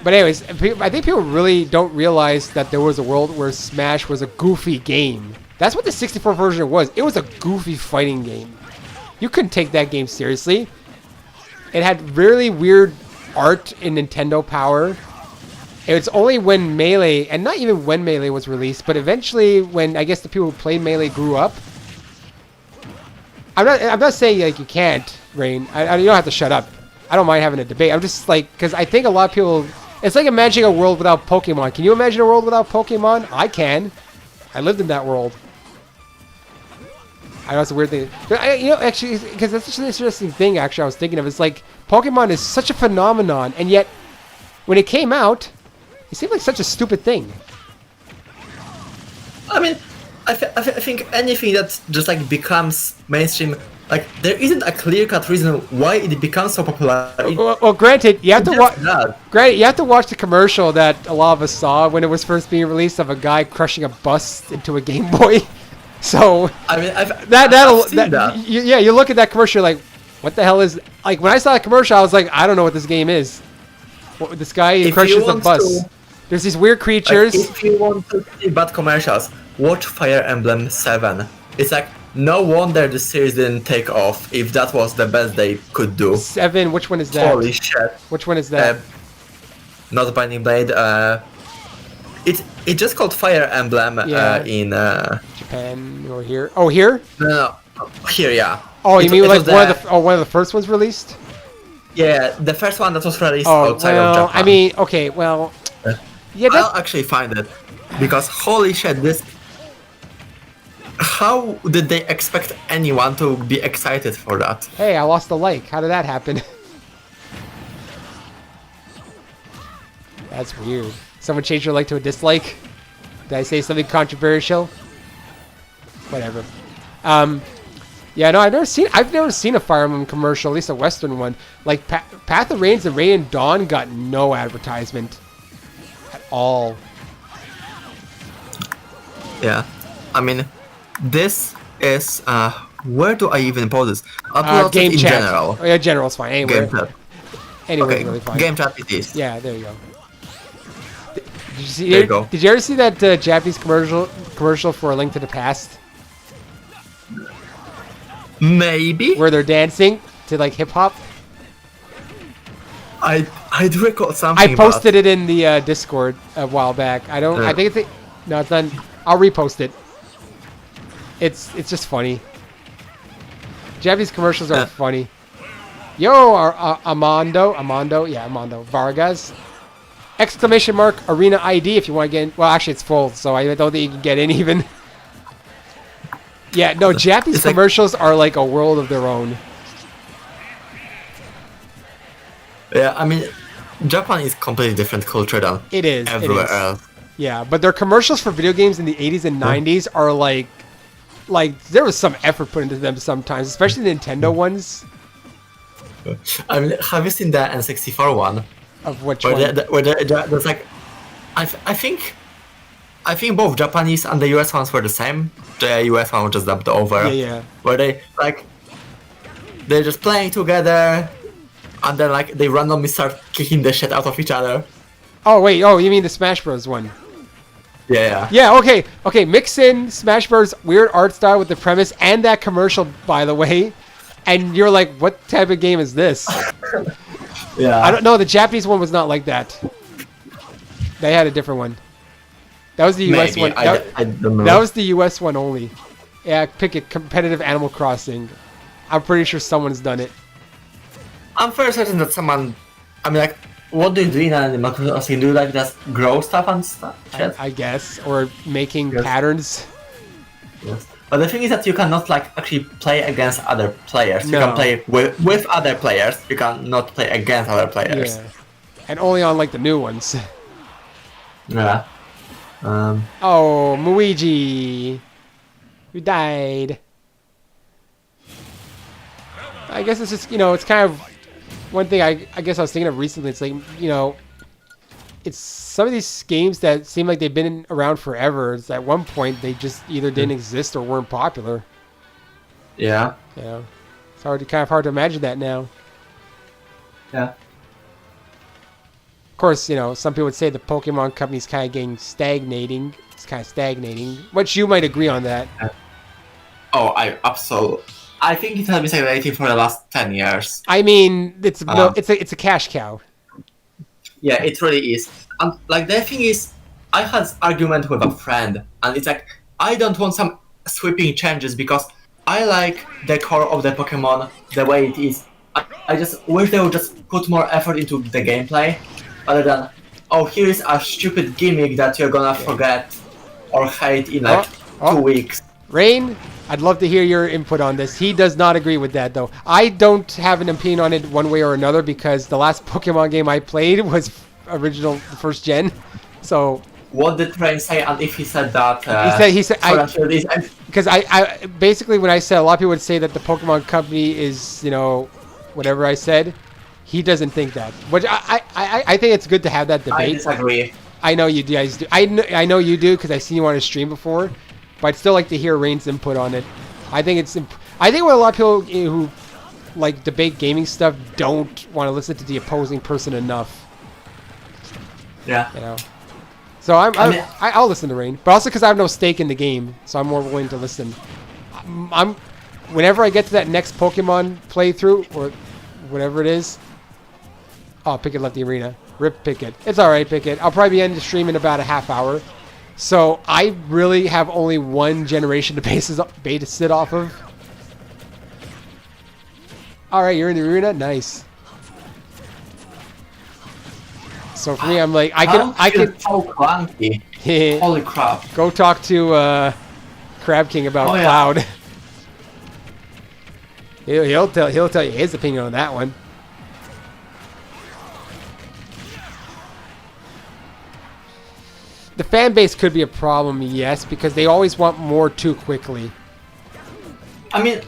But anyways, I think people really don't realize that there was a world where Smash was a goofy game. That's what the 64 version was. It was a goofy fighting game. You couldn't take that game seriously. It had really weird art in Nintendo Power. It's only when Melee, and not even when Melee was released, but eventually when I guess the people who played Melee grew up. I'm not saying like you can't, Rain. You don't have to shut up. I don't mind having a debate. I'm just like, because I think a lot of people, it's like imagining a world without Pokemon. Can you imagine a world without Pokemon? I can. I lived in that world. I know it's a weird thing. Actually, because that's such an interesting thing, actually, I was thinking of. It's like, Pokemon is such a phenomenon, and yet, when it came out, it seemed like such a stupid thing. I mean, I think anything that just like becomes mainstream, like there isn't a clear-cut reason why it becomes so popular. Well, granted, you have to watch. That. Granted, you have to watch the commercial that a lot of us saw when it was first being released of a guy crushing a bus into a Game Boy. So I mean, I've seen that. You look at that commercial, you're like, what the hell is? Like when I saw that commercial, I was like, I don't know what this game is. This guy If crushes you a want bus. to- There's these weird Like, creatures. if you want to see bad commercials, watch Fire Emblem 7. It's like, no wonder the series didn't take off if that was the best they could do. 7. Which one is that? Holy shit. Which one is that? Not Binding Blade, it's just called Fire Emblem Yeah. in... Japan or here? Oh, here? No, here, yeah. Oh, you It- mean it like was one of the first ones released? Yeah, the first one that was released Oh, outside of well, Japan. I mean, okay, well, yeah, I'll that, actually find it. Because holy shit, this... How did they expect anyone to be excited for that? hey, I lost a like. How did that happen? That's weird. Someone changed your like to a dislike? Did I say something controversial? Whatever. Yeah, no, I've never seen a Fire Emblem commercial, at least a Western one. Like Path of Rains and Rain and Dawn got no advertisement at all. Yeah. I mean, this is... where do I even post this? Upload it Game in chat. general. Oh, yeah, general's fine. Anywhere. Game chat. Anywhere's Okay, really fine. game chat it is. Yeah, there you go. Did you see? There you go. Did you ever see that Japanese commercial for A Link to the Past Maybe? where they're dancing to like hip hop? I do recall something I posted it in the Discord a while back. I don't. I Yeah. think no, it's not. I'll repost it. It's just funny. Japanese commercials are Yeah. funny. Yo, Armando, Vargas. Exclamation mark arena ID if you want to get in. Well, actually, it's full, so I don't think you can get in even. Yeah, no, Japanese It's like- commercials are like a world of their own. Yeah, I mean, Japan is completely different culture than It is. everywhere it is. else. Yeah, but their commercials for video games in the 80s and 90s are like there was some effort put into them sometimes, especially the Nintendo ones. I mean, have you seen the N64 one? Of which Where, one? there's like, I think both Japanese and the US ones were the same. The US one was just dubbed over. Yeah. Where they're just playing together, and then like they randomly start kicking the shit out of each other. Oh wait, you mean the Smash Bros one? Yeah. Yeah, okay. Mix in Smash Bros. Weird art style with the premise and that commercial, by the way, and you're like, what type of game is this? Yeah. I don't know. The Japanese one was not like that. They had a different one. That was the US Maybe. one. I don't know. That was the US one only. Yeah, pick it. Competitive Animal Crossing. I'm pretty sure someone's done it. I'm fairly certain that someone, I mean, like, what do you do in Animal Crossing? Do you like just grow stuff and stuff? Shit? I guess, or making Yes. patterns. Yes. But the thing is that you cannot like actually play against other players. You No. can play with other players. You cannot play against other players. Yeah, and only on like the new ones. Yeah. Oh, Luigi, you died. I guess it's just, it's kind of one thing I guess I was thinking of recently. It's like, it's some of these games that seem like they've been around forever. It's at one point they just either didn't exist or weren't popular. Yeah. It's kind of hard to imagine that now. Yeah. Of course, some people would say the Pokemon company's kind of getting stagnating. It's kind of stagnating. Which you might agree on that. Oh, I think it has been stagnating for the last 10 years. I mean, it's a cash cow. Yeah, it really is. And like the thing is, I had this argument with a friend, and it's like I don't want some sweeping changes because I like the core of the Pokemon the way it is. I just wish they would just put more effort into the gameplay, other than here is a stupid gimmick that you're gonna forget or hate in like 2 weeks. Rain, I'd love to hear your input on this. He does not agree with that, though. I don't have an opinion on it one way or another because the last Pokemon game I played was original first gen. So What did Rain say, and if he said that? he said because I basically when I said a lot of people would say that the Pokemon company is whatever I said. He doesn't think that, which I think it's good to have that I debate. disagree. I know you guys do. I know you do because I've seen you on a stream before. But I'd still like to hear Rain's input on it. I think I think what a lot of people who like debate gaming stuff don't want to listen to the opposing person enough. Yeah. So I'll listen to Rain, but also because I have no stake in the game, so I'm more willing to listen. Whenever I get to that next Pokemon playthrough or whatever it is. Oh, Pickett left the arena. Rip Pickett. It's all right, Pickett. I'll probably be ending the stream in about a half hour. So I really have only one generation to base sit off of. All right, you're in the arena. Nice. So for me, I'm like, I can. So clunky. Holy crap! Go talk to Crab King about Oh, yeah. Cloud. he'll tell you his opinion on that one. The fan base could be a problem, yes, because they always want more too quickly. I mean,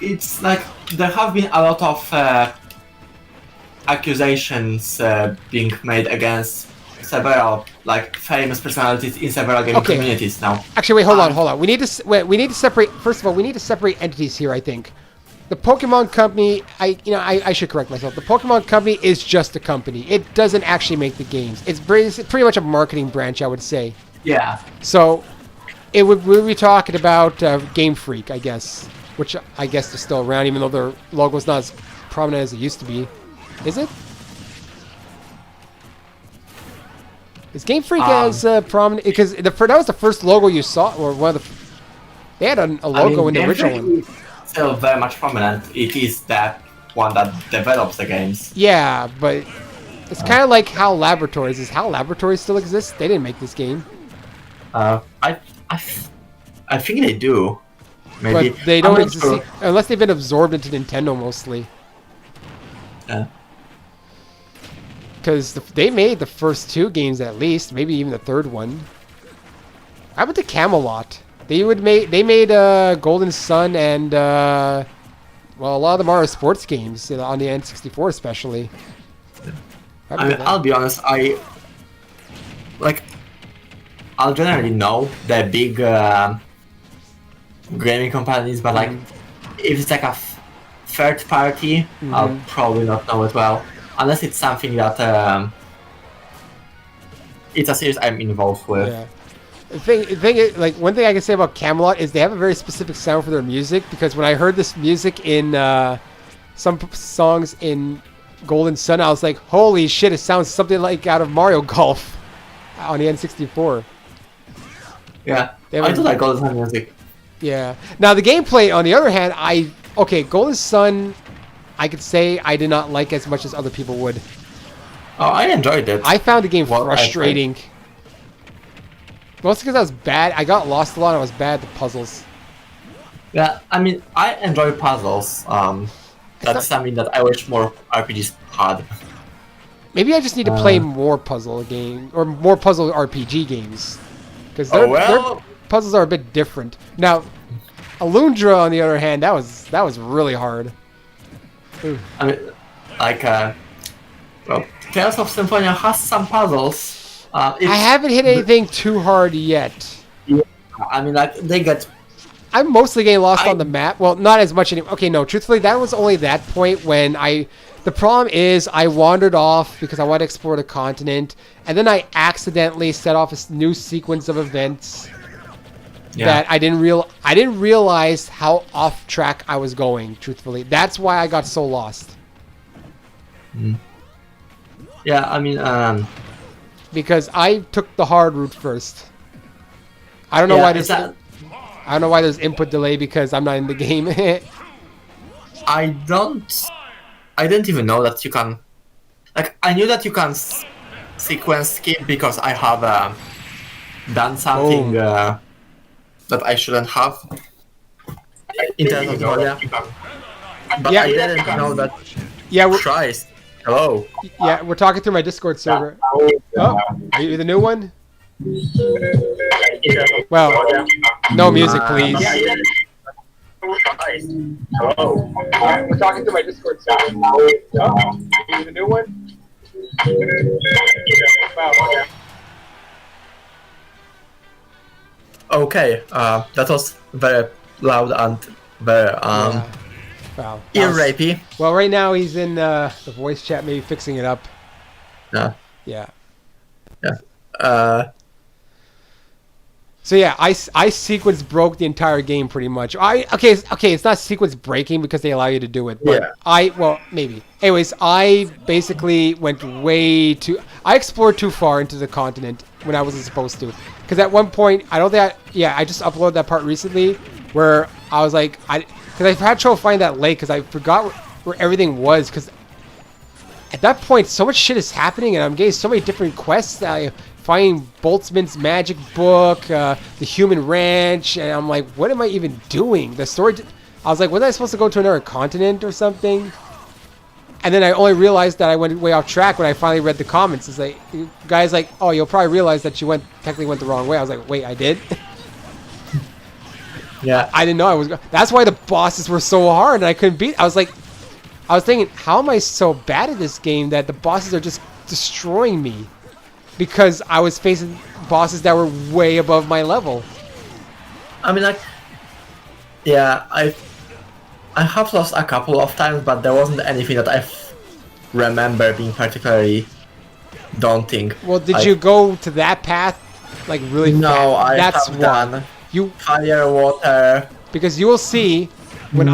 it's like there have been a lot of accusations being made against several like famous personalities in several gaming communities now. Actually, wait, hold on. We need to separate. First of all, we need to separate entities here. I think the Pokemon Company. I should correct myself. The Pokemon Company is just a company. It doesn't actually make the games. It's pretty much a marketing branch, I would say. Yeah. So, we'll be talking about Game Freak, I guess, which I guess is still around, even though their logo's not as prominent as it used to be. Is it? Is Game Freak as prominent? Because that was the first logo you saw, or one of the. They had a logo in the Game original Freak one. is still very much prominent. It is that one that develops the games. Yeah, but it's kind of like HAL Laboratories. Does HAL Laboratories still exist? They didn't make this game. I think they do. Maybe. But they I'm don't not exist sure. unless they've been absorbed into Nintendo mostly. Because they made the first two games at least, maybe even the third one. How about the Camelot? They made Golden Sun and a lot of them are sports games on the N64 especially. I'll be honest. I'll generally know the big gaming companies, but like if it's like a third party, I'll probably not know it well. Unless it's something that it's a series I'm involved with. Yeah. The thing is, like, one thing I can say about Camelot is they have a very specific sound for their music, because when I heard this music in some songs in Golden Sun, I was like, holy shit, it sounds something like out of Mario Golf on the N64. Yeah, They have I a- do like Golden Sun music. Yeah. Now, the gameplay, on the other hand, Golden Sun, I could say I did not like as much as other people would. Oh, I enjoyed it. I found the game Well, frustrating. Mostly because I was bad. I got lost a lot. And I was bad at the puzzles. Yeah, I mean, I enjoy puzzles. That's something that I wish more RPGs had. Maybe I just need to play more puzzle games or more puzzle RPG games because Oh, their well. puzzles are a bit different. Now, Alundra, on the other hand, that was really hard. Ooh. I mean, like, well, Tales of Symphonia has some puzzles. I haven't hit anything too hard yet. I mean, like, they get. I'm mostly getting lost on the map. Well, not as much anymore. Okay, no, truthfully, that was only that point when the problem is I wandered off because I wanted to explore the continent, and then I accidentally set off a new sequence of events that I didn't realize how off track I was going, truthfully. That's why I got so lost. Yeah, I mean, Because I took the hard route first. I don't know why there's I don't know why there's input delay because I'm not in the game. I didn't even know that you can. Like, I knew that you can sequence skip because I have done something that I shouldn't have. In terms of Zoria. But Yeah. I didn't know that. Yeah, Christ. Hello. yeah, we're talking through my Discord server. Oh, are you the new one? Well, no music, please. Hello. We're talking through my Discord server. Oh, are you the new one? Okay. That was very loud and very Wow. ear-rapey. Well, right now he's in the voice chat, maybe fixing it up. Yeah. Yeah. Yeah. So yeah, I sequence broke the entire game pretty much. Okay, it's not sequence breaking because they allow you to do it. But Yeah. well, maybe. Anyways, I basically went I explored too far into the continent when I wasn't supposed to. Because at one point, I just uploaded that part recently where I was like, because I had trouble finding that lake because I forgot where everything was. Because at that point, so much shit is happening, and I'm getting so many different quests. I find Boltzmann's magic book, the human ranch, and I'm like, what am I even doing? The story. I was like, was I supposed to go to another continent or something? And then I only realized that I went way off track when I finally read the comments. It's like, guys, like, oh, you'll probably realize that you technically went the wrong way. I was like, wait, I did. Yeah. I didn't know I was. That's why the bosses were so hard, and I couldn't beat. I was thinking, how am I so bad at this game that the bosses are just destroying me? Because I was facing bosses that were way above my level. I mean, like, yeah, I have lost a couple of times, but there wasn't anything that I remember being particularly daunting. Well, did you go to that path, like really? No, fast? I That's have why. done fire, water, Because you will see when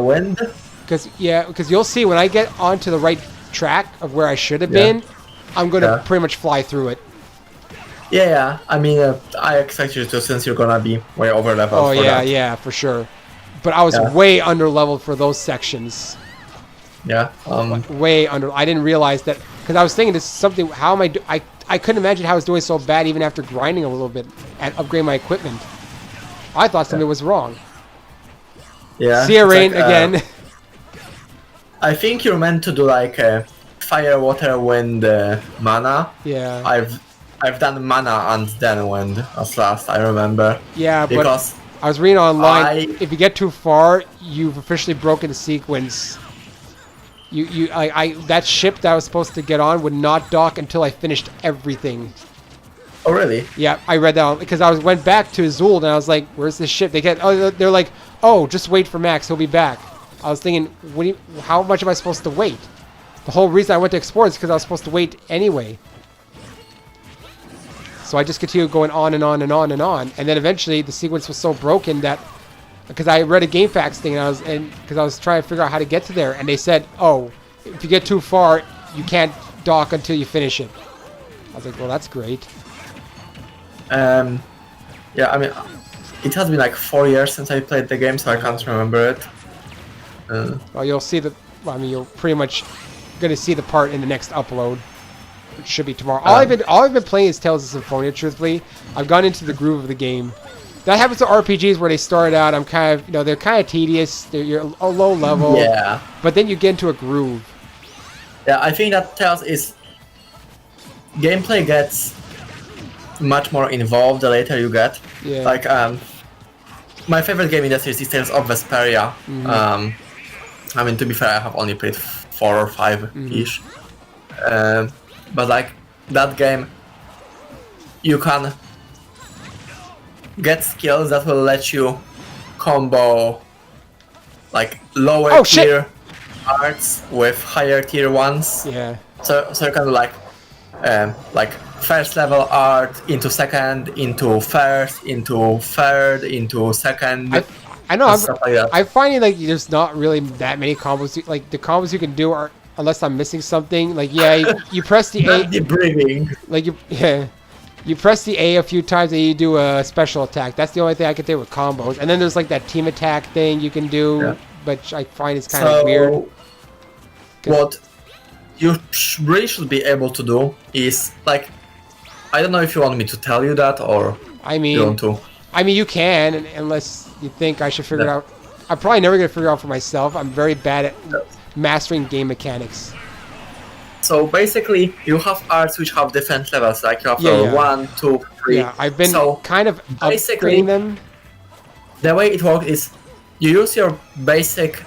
wind. Because you'll see when I get onto the right track of where I should have been, I'm gonna pretty much fly through it. Yeah. I mean, I expect you to, since you're gonna be way over level. Oh yeah, for sure. But I was way under leveled for those sections. Yeah. Way under. I didn't realize that because I was thinking this is something. How am I couldn't imagine how I was doing so bad even after grinding a little bit and upgrading my equipment. I thought something was wrong. Yeah. See ya, Rain, again. I think you're meant to do like fire, water, wind, mana. Yeah. I've done mana and then wind as last. I remember. Yeah, because but I was reading online. If you get too far, you've officially broken the sequence. That ship that I was supposed to get on would not dock until I finished everything. Oh really? Yeah, I read that because I went back to Azul and I was like, "Where's this ship?" They're like, "Oh, just wait for Max. He'll be back." I was thinking, how much am I supposed to wait? The whole reason I went to explore is because I was supposed to wait anyway. So I just continued going on and on and on and on, and then eventually the sequence was so broken that because I read a GameFAQs thing because I was trying to figure out how to get to there, and they said, "Oh, if you get too far, you can't dock until you finish it." I was like, "Well, that's great." Yeah, I mean, it has been like 4 years since I played the game, so I can't remember it. Well, you'll see the. Well, I mean, you're pretty much gonna see the part in the next upload, which should be tomorrow. All I've been playing is Tales of Symphonia. Truthfully, I've gone into the groove of the game. That happens to RPGs where they start out. I'm kind of, they're kind of tedious. You're a low level. Yeah. But then you get into a groove. Yeah, I think that Tales is gameplay gets much more involved the later you get. Yeah. Like my favorite game in the series is Tales of Vesperia. I mean, to be fair, I have only played 4 or 5 ish. But like that game, you can get skills that will let you combo like lower tier arts with higher tier ones. Yeah. So you can like first level art into second, into first, into third, into second. I know. Stuff like that. I'm finding like there's not really that many combos. Like the combos you can do are, unless I'm missing something. Like you press the A. The breathing. Like you press the A a few times and you do a special attack. That's the only thing I can do with combos. And then there's like that team attack thing you can do, but I find it's kind of weird. What you really should be able to do is like, I don't know if you want me to tell you that or you want to. I mean, you can, unless you think I should figure it out. I'm probably never going to figure it out for myself. I'm very bad at mastering game mechanics. So basically, you have arts which have different levels. Like you have level 1, 2, 3. Yeah, I've been kind of basically upgrading them. The way it works is you use your basic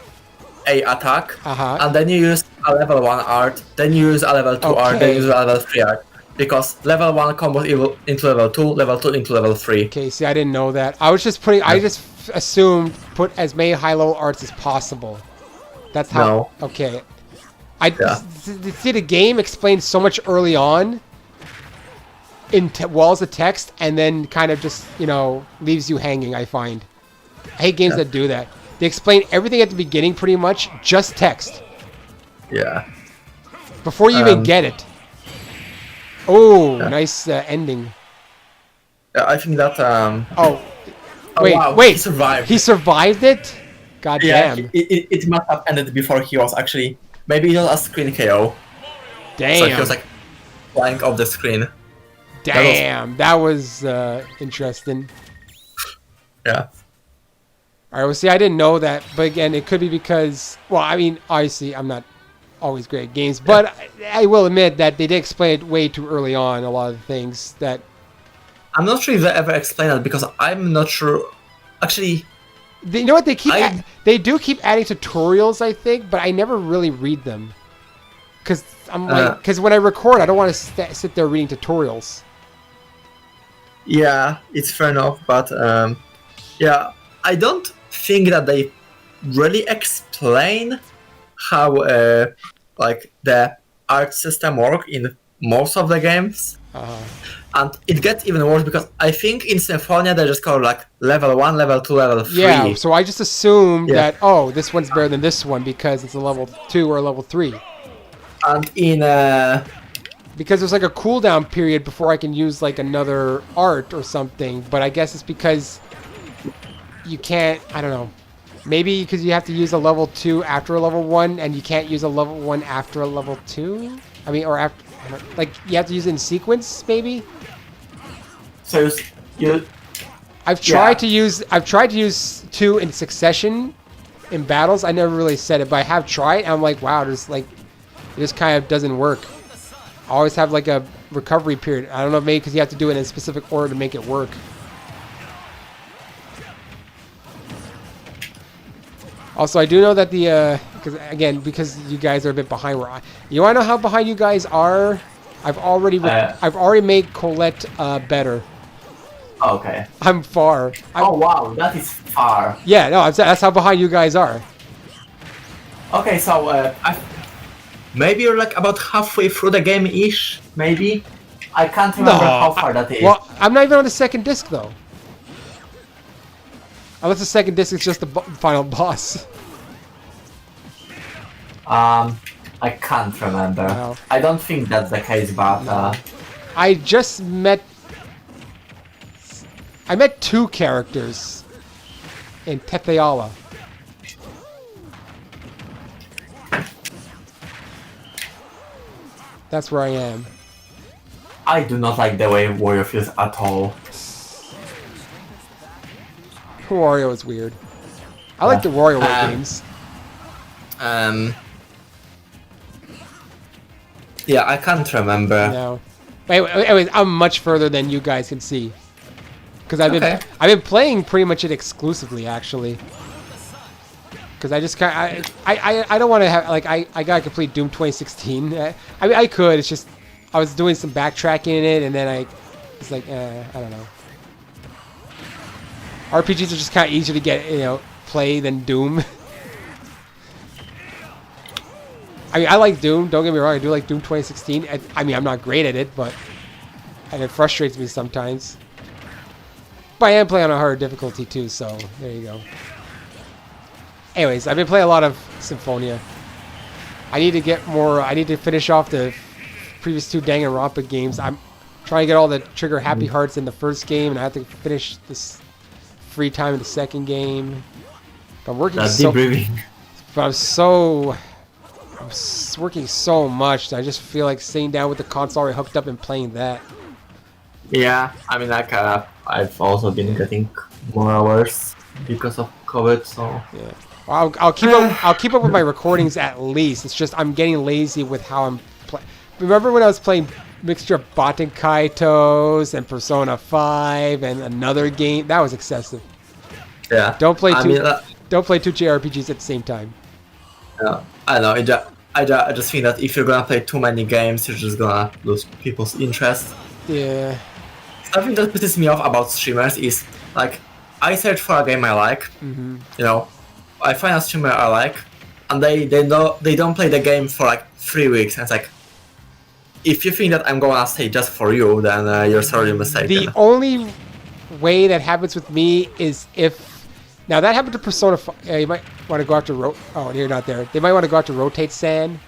A attack, and then you use a level 1 art, then you use a level 2 art, then you use a level 3 art. Because level 1 combos into level 2, level 2 into level 3. Okay, see, I didn't know that. I was just putting, I just assumed put as many high-level arts as possible. That's how. No. Okay. See, the game explains so much early on in walls of text, and then kind of just, leaves you hanging, I find. I hate games that do that. They explain everything at the beginning, pretty much, just text. Yeah. Before you even get it. Oh, nice ending. Yeah, I think that. Wait. He survived. He survived it? God damn. Yeah, it must have ended before he was actually. Maybe it was a screen KO. Damn. So he was like flying off the screen. Damn, that was interesting. Yeah. Alright, well, see, I didn't know that, but again, it could be because, well, I mean, obviously, I'm not always great at games, but I will admit that they did explain it way too early on, a lot of things that... I'm not sure if they ever explained it, because I'm not sure... Actually... You know what, they do keep adding tutorials, I think, but I never really read them. Because when I record, I don't want to sit there reading tutorials. Yeah, it's fair enough, but yeah, I don't think that they really explain how like the art system work in most of the games. And it gets even worse because I think in Symphonia they just call like level 1, level 2, level 3. Yeah, so I just assumed that, oh, this one's better than this one because it's a level 2 or a level 3. And in because there's like a cooldown period before I can use like another art or something, but I guess it's because you can't, I don't know. Maybe because you have to use a level 2 after a level 1 and you can't use a level 1 after a level 2? I mean, or after, like, you have to use it in sequence, maybe? So I've tried to use 2 in succession in battles. I never really said it, but I have tried, and I'm like, wow, there's like, it just kind of doesn't work. I always have like a recovery period. I don't know, maybe because you have to do it in a specific order to make it work. Also, I do know that because you guys are a bit behind where you want to know how behind you guys are? I've already made Colette better. Okay. I'm far. Oh wow, that is far. Yeah, no, that's how behind you guys are. Okay, so maybe you're like about halfway through the game-ish, maybe? I can't remember how far that is. Well, I'm not even on the second disc though. Unless the second disc is just the final boss. I can't remember. No. I don't think that's the case, but I just met 2 characters in Tetheala. That's where I am. I do not like the way Wario feels at all. Wario is weird. I like the WarioWare games. Yeah, I can't remember. No. Anyways, I'm much further than you guys can see. Because I've been playing pretty much it exclusively, actually. Because I just kind I don't want to have like I gotta complete Doom 2016. I mean I could. It's just I was doing some backtracking in it, and then I was like I don't know. RPGs are just kind of easier to get play than Doom. I mean I like Doom. Don't get me wrong. I do like Doom 2016. I mean I'm not great at it, and it frustrates me sometimes. But I am playing on a harder difficulty too, so there you go. Anyways, I've been playing a lot of Symphonia. I need to get more. I need to finish off the previous 2 Danganronpa games. I'm trying to get all the Trigger Happy Hearts in the first game, and I have to finish this free time in the second game. But I'm working working so much that I just feel like sitting down with the console already hooked up and playing that. Yeah, I mean, like, I've also been getting more hours because of COVID, so... Yeah. Well, I'll keep up with my recordings at least. It's just I'm getting lazy with how I'm playing. Remember when I was playing mixture of Baten Kaitos and Persona 5 and another game? That was excessive. Yeah. Don't play two JRPGs at the same time. Yeah, I know. I just think that if you're gonna play too many games, you're just gonna lose people's interest. Yeah. Something that pisses me off about streamers is, like, I search for a game I like, I find a streamer I like, and they don't play the game for like 3 weeks, and it's like, if you think that I'm gonna stay just for you, then you're sorely mistaken. The only way that happens with me is if... Now that happened to Persona 5. You might want to go out to... Oh, you're not there. They might want to go out to Rotate San.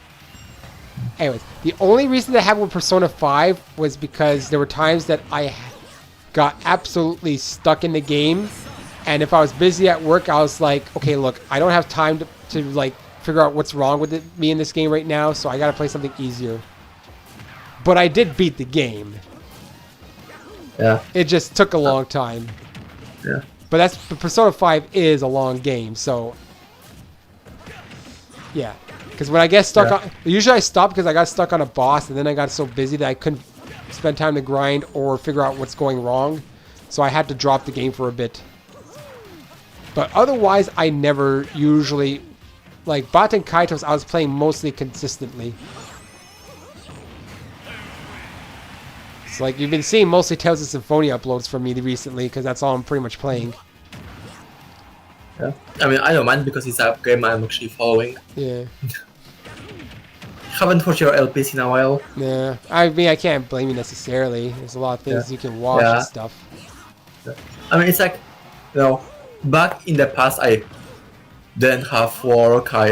Anyways, the only reason that happened with Persona 5 was because there were times that I got absolutely stuck in the game, and if I was busy at work, I was like, okay, look, I don't have time to like figure out what's wrong with me in this game right now, so I gotta play something easier. But I did beat the game. Yeah. It just took a long time. Yeah. But Persona 5 is a long game, so yeah. Because when I get stuck on... Usually I stop because I got stuck on a boss, and then I got so busy that I couldn't spend time to grind or figure out what's going wrong. So I had to drop the game for a bit. But otherwise, I never usually... Like, Baten Kaitos, I was playing mostly consistently. It's like, you've been seeing mostly Tales of Symphonia uploads from me recently, because that's all I'm pretty much playing. Yeah. I mean, I don't mind because it's a game I'm actually following. Yeah. Haven't watched your LPs in a while. Yeah. I mean, I can't blame you necessarily. There's a lot of things you can watch and stuff. Yeah. I mean, it's like, back in the past, I didn't have work. I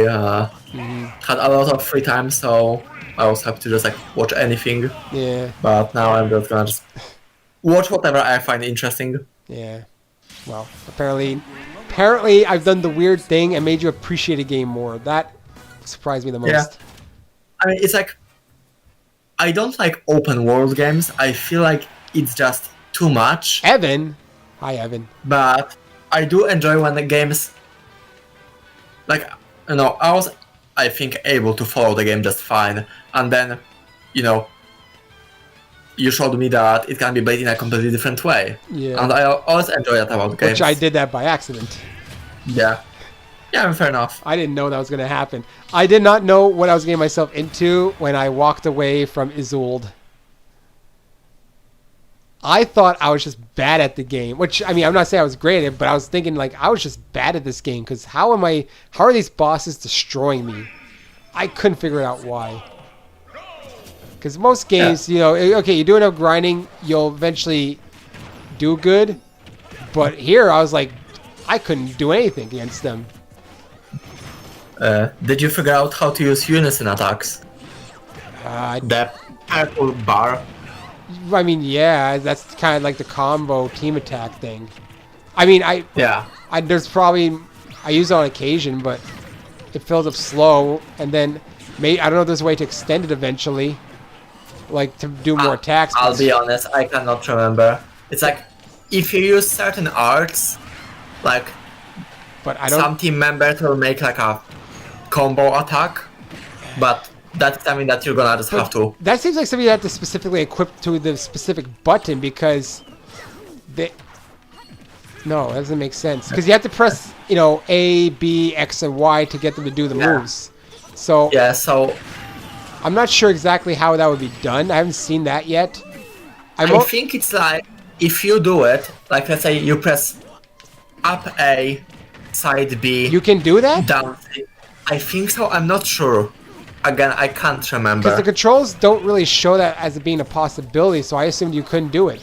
had a lot of free time, so I was happy to just like watch anything. Yeah. But now I'm just gonna watch whatever I find interesting. Yeah. Well, apparently I've done the weird thing and made you appreciate a game more. That surprised me the most. Yeah. I mean, it's like, I don't like open world games. I feel like it's just too much. Evan! Hi, Evan. But I do enjoy when the games, like, I was, I think, able to follow the game just fine. And then, you showed me that it can be played in a completely different way. Yeah. And I always enjoy that about games. Which I did that by accident. Yeah. Yeah, fair enough. I didn't know that was going to happen. I did not know what I was getting myself into when I walked away from Isolde. I thought I was just bad at the game. Which, I mean, I'm not saying I was great at it, but I was thinking, like, I was just bad at this game. Because how are these bosses destroying me? I couldn't figure out why. Because most games, okay, you do enough grinding, you'll eventually do good. But here, I was like, I couldn't do anything against them. Did you figure out how to use unison attacks? The purple bar. I mean, yeah, that's kind of like the combo team attack thing. I mean, I use it on occasion, but it fills up slow, and then I don't know if there's a way to extend it eventually. like to do more attacks. I'll be honest, I cannot remember. It's like if you use certain arts, like but I don't. some team members will make like a combo attack, but that's something that you're gonna just have to. That seems like something you have to specifically equip to the specific button because they. No, that doesn't make sense because you have to press, you know, A, B, X, and Y to get them to do the moves. So Yeah, so I'm not sure exactly how that would be done. I haven't seen that yet. I think it's like if you do it, like let's say you press up A, side B, You can do that? down C. I think so. I'm not sure. Again, I can't remember. Because the controls don't really show that as being a possibility, so I assumed you couldn't do it.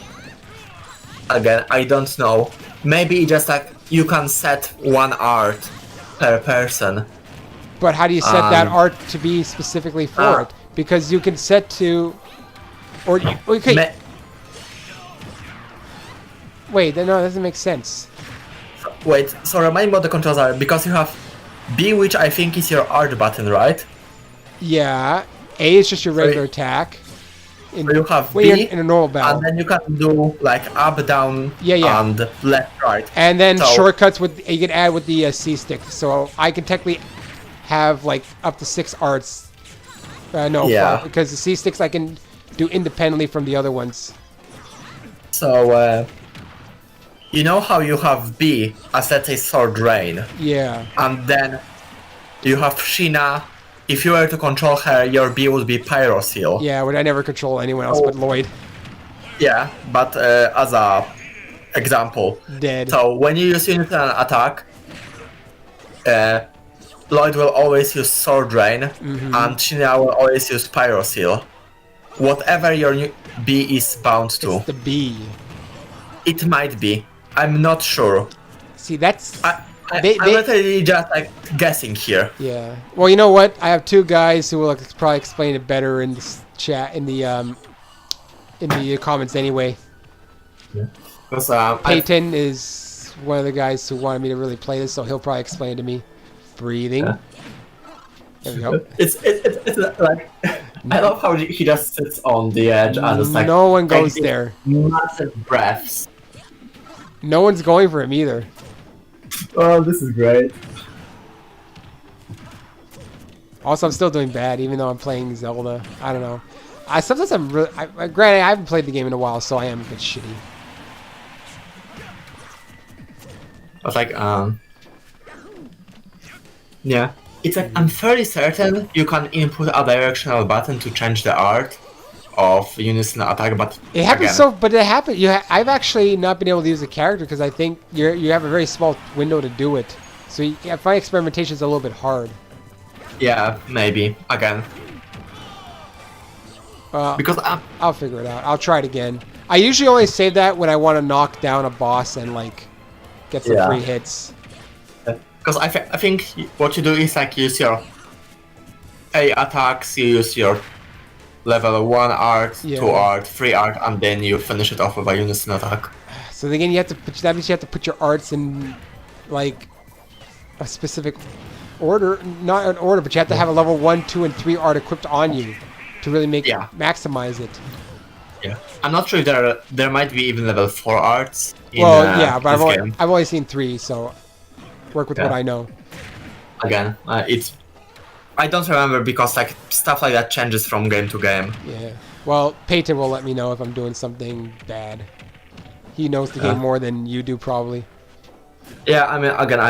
Again, I don't know. Maybe just like you can set one art per person. But how do you set that art to be specifically for it? Because you can set to... Or okay, wait, no, that doesn't make sense. Wait, so remind me what the controls are, because you have B, which I think is your art button, right? Yeah, A is just your regular attack. So you have When you're B, in a normal battle. and then you can do like up, down, Yeah. and left, right. And then So- shortcuts with you can add with the C stick. So I can technically have like up to 6 arts. Yeah. 5, because the C sticks I can do independently from the other ones. So, you know how you have B as, let's say, Sword Rain, Yeah. and then you have Sheena. If you were to control her, your B would be Pyro Seal. Yeah, but I never control anyone else but Lloyd. Yeah, but as a example. Dead. So when you use unit and attack, Lloyd will always use Sword Rain, and Sheena will always use Pyro Seal. Whatever your B is bound to. It's the B. It might be. I'm not sure. See, that's... I'm They- literally just like guessing here. Yeah. Well, you know what? I have 2 guys who will probably explain it better in this chat, in the comments anyway. Because Peyton is one of the guys who wanted me to really play this, so he'll probably explain it to me. Breathing. There we go. it's like I love how he just sits on the edge and just like No one goes taking there. massive breaths. No one's going for him either. Oh, this is great. Also, I'm still doing bad, even though I'm playing Zelda. I don't know. Sometimes I'm really... granted, I haven't played the game in a while, so I am a bit shitty. I was like, yeah. It's like, I'm fairly certain you can input a directional button to change the art of unison attack, but It happens again, so... But it happened... I've actually not been able to use the character, because I think you have a very small window to do it. So I find experimentation is a little bit hard. yeah, maybe, again. Because I'll figure it out. I'll try it again. I usually only say that when I want to knock down a boss and, like, get some free hits. Because I think what you do is like use your A attacks, you use your level 1 art, 2 art, 3 art, and then you finish it off with a unison attack. So again, that means you have to put your arts in, like, a specific order. Not an order, but you have to have a level 1, 2, and 3 art equipped on you to really maximize it. Yeah, I'm not sure if there might be even level 4 arts in But this game. I've only seen 3, so work with what I know. Again, I don't remember because like stuff like that changes from game to game. Yeah. Well, Peyton will let me know if I'm doing something bad. He knows the game more than you do, probably. Yeah, I mean, again,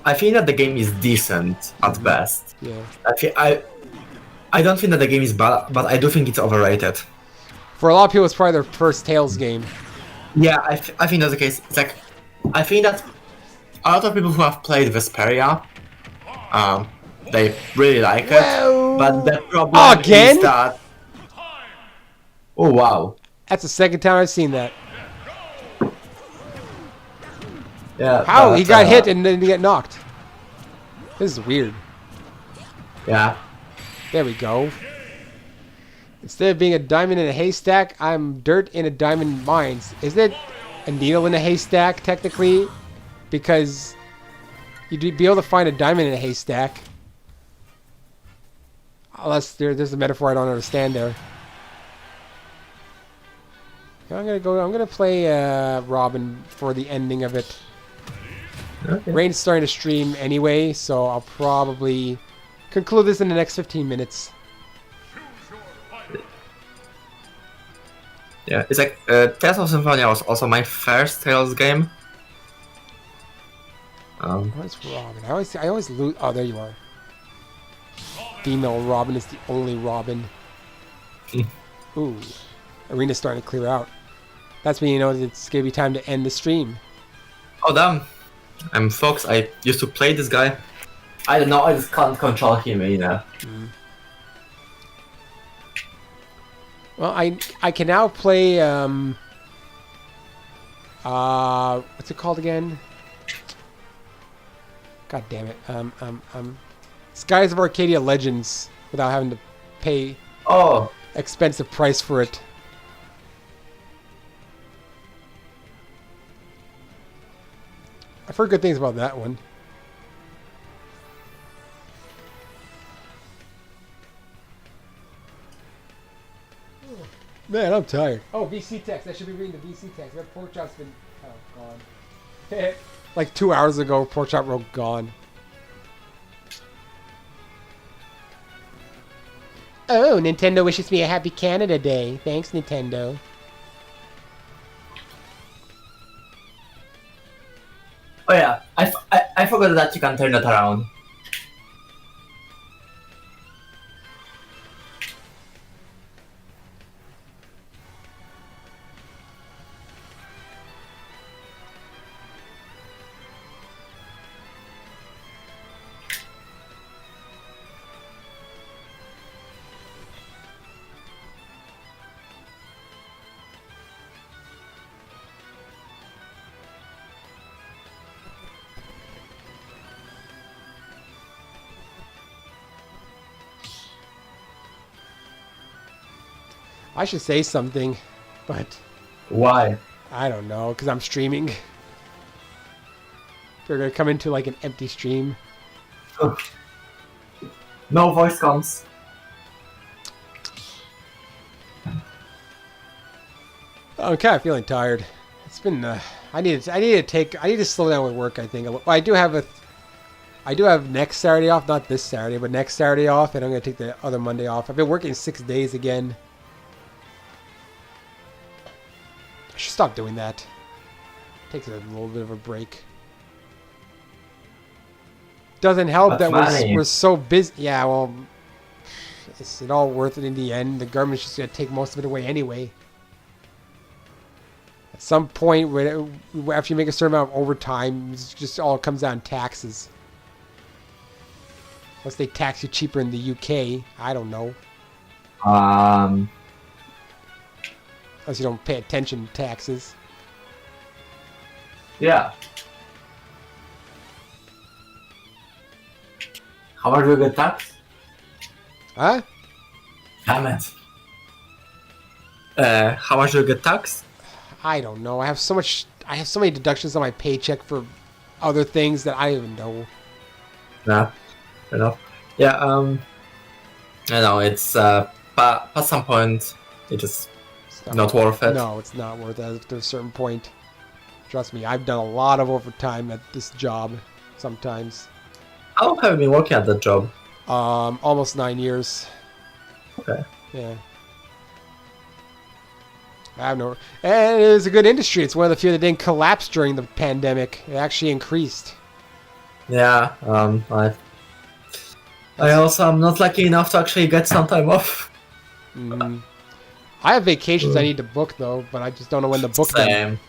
I think that the game is decent at best. Yeah. I don't think that the game is bad, but I do think it's overrated. For a lot of people, it's probably their first Tales game. Yeah, I think that's the case. It's like, I think that a lot of people who have played Vesperia, they really like it. Well, But the problem again? is that... Oh, wow. That's the second time I've seen that. Yeah. How? but, He got hit and then he got knocked. This is weird. Yeah. There we go. Instead of being a diamond in a haystack, I'm dirt in a diamond mines. Isn't it a needle in a haystack, technically? Because you'd be able to find a diamond in a haystack. Unless there's a metaphor I don't understand there. I'm gonna play Robin for the ending of it. Okay. Rain's starting to stream anyway, so I'll probably conclude this in the next 15 minutes. Yeah, it's like Tales of Symphonia was also my first Tales game. Where's Robin? I always lose. Oh, there you are. Female Robin is the only Robin. Ooh, arena's starting to clear out. That's when you know it's gonna be time to end the stream. Oh damn! I'm Fox. I used to play this guy. I don't know. I just can't control him, you know. Well, I can now play what's it called again? God damn it. Skies of Arcadia Legends without having to pay Oh, expensive price for it. I've heard good things about that one. Man, I'm tired. Oh, VC text. I should be reading the VC text. That pork chop's been gone. Like 2 hours ago, pork chop wrote gone. Oh, Nintendo wishes me a happy Canada Day. Thanks, Nintendo. oh yeah. I forgot that you can turn it around. I should say something, but Why? I don't know, because I'm streaming. They're going to come into like an empty stream. No voice comes. I'm kind of feeling tired. It's been I need to slow down with work, I think. Well, I do have next Saturday off, not this Saturday, but next Saturday off, and I'm going to take the other Monday off. I've been working 6 days again. I should stop doing that. Takes a little bit of a break. Doesn't help That's that money. we're so busy. Yeah, well, is it all worth it in the end? The government's just going to take most of it away anyway. At some point, after you make a certain amount of overtime, it just all comes down to taxes. Unless they tax you cheaper in the UK. I don't know. Unless you don't pay attention to taxes. Yeah. How much do you get taxed? Huh? Damn it. How much do you get taxed? I don't know. I have so many deductions on my paycheck for other things that I don't even know. Nah, fair enough. Yeah, I know, it's, at some point, it just not worth it. No, it's not worth it after a certain point. Trust me, I've done a lot of overtime at this job sometimes. How long have you been working at that job? Almost 9 years. Okay. Yeah. I have no... And it was a good industry. It's one of the few that didn't collapse during the pandemic. It actually increased. Yeah, I also am not lucky enough to actually get some time off. I have vacations I need to book, though, but I just don't know when to book them. Same.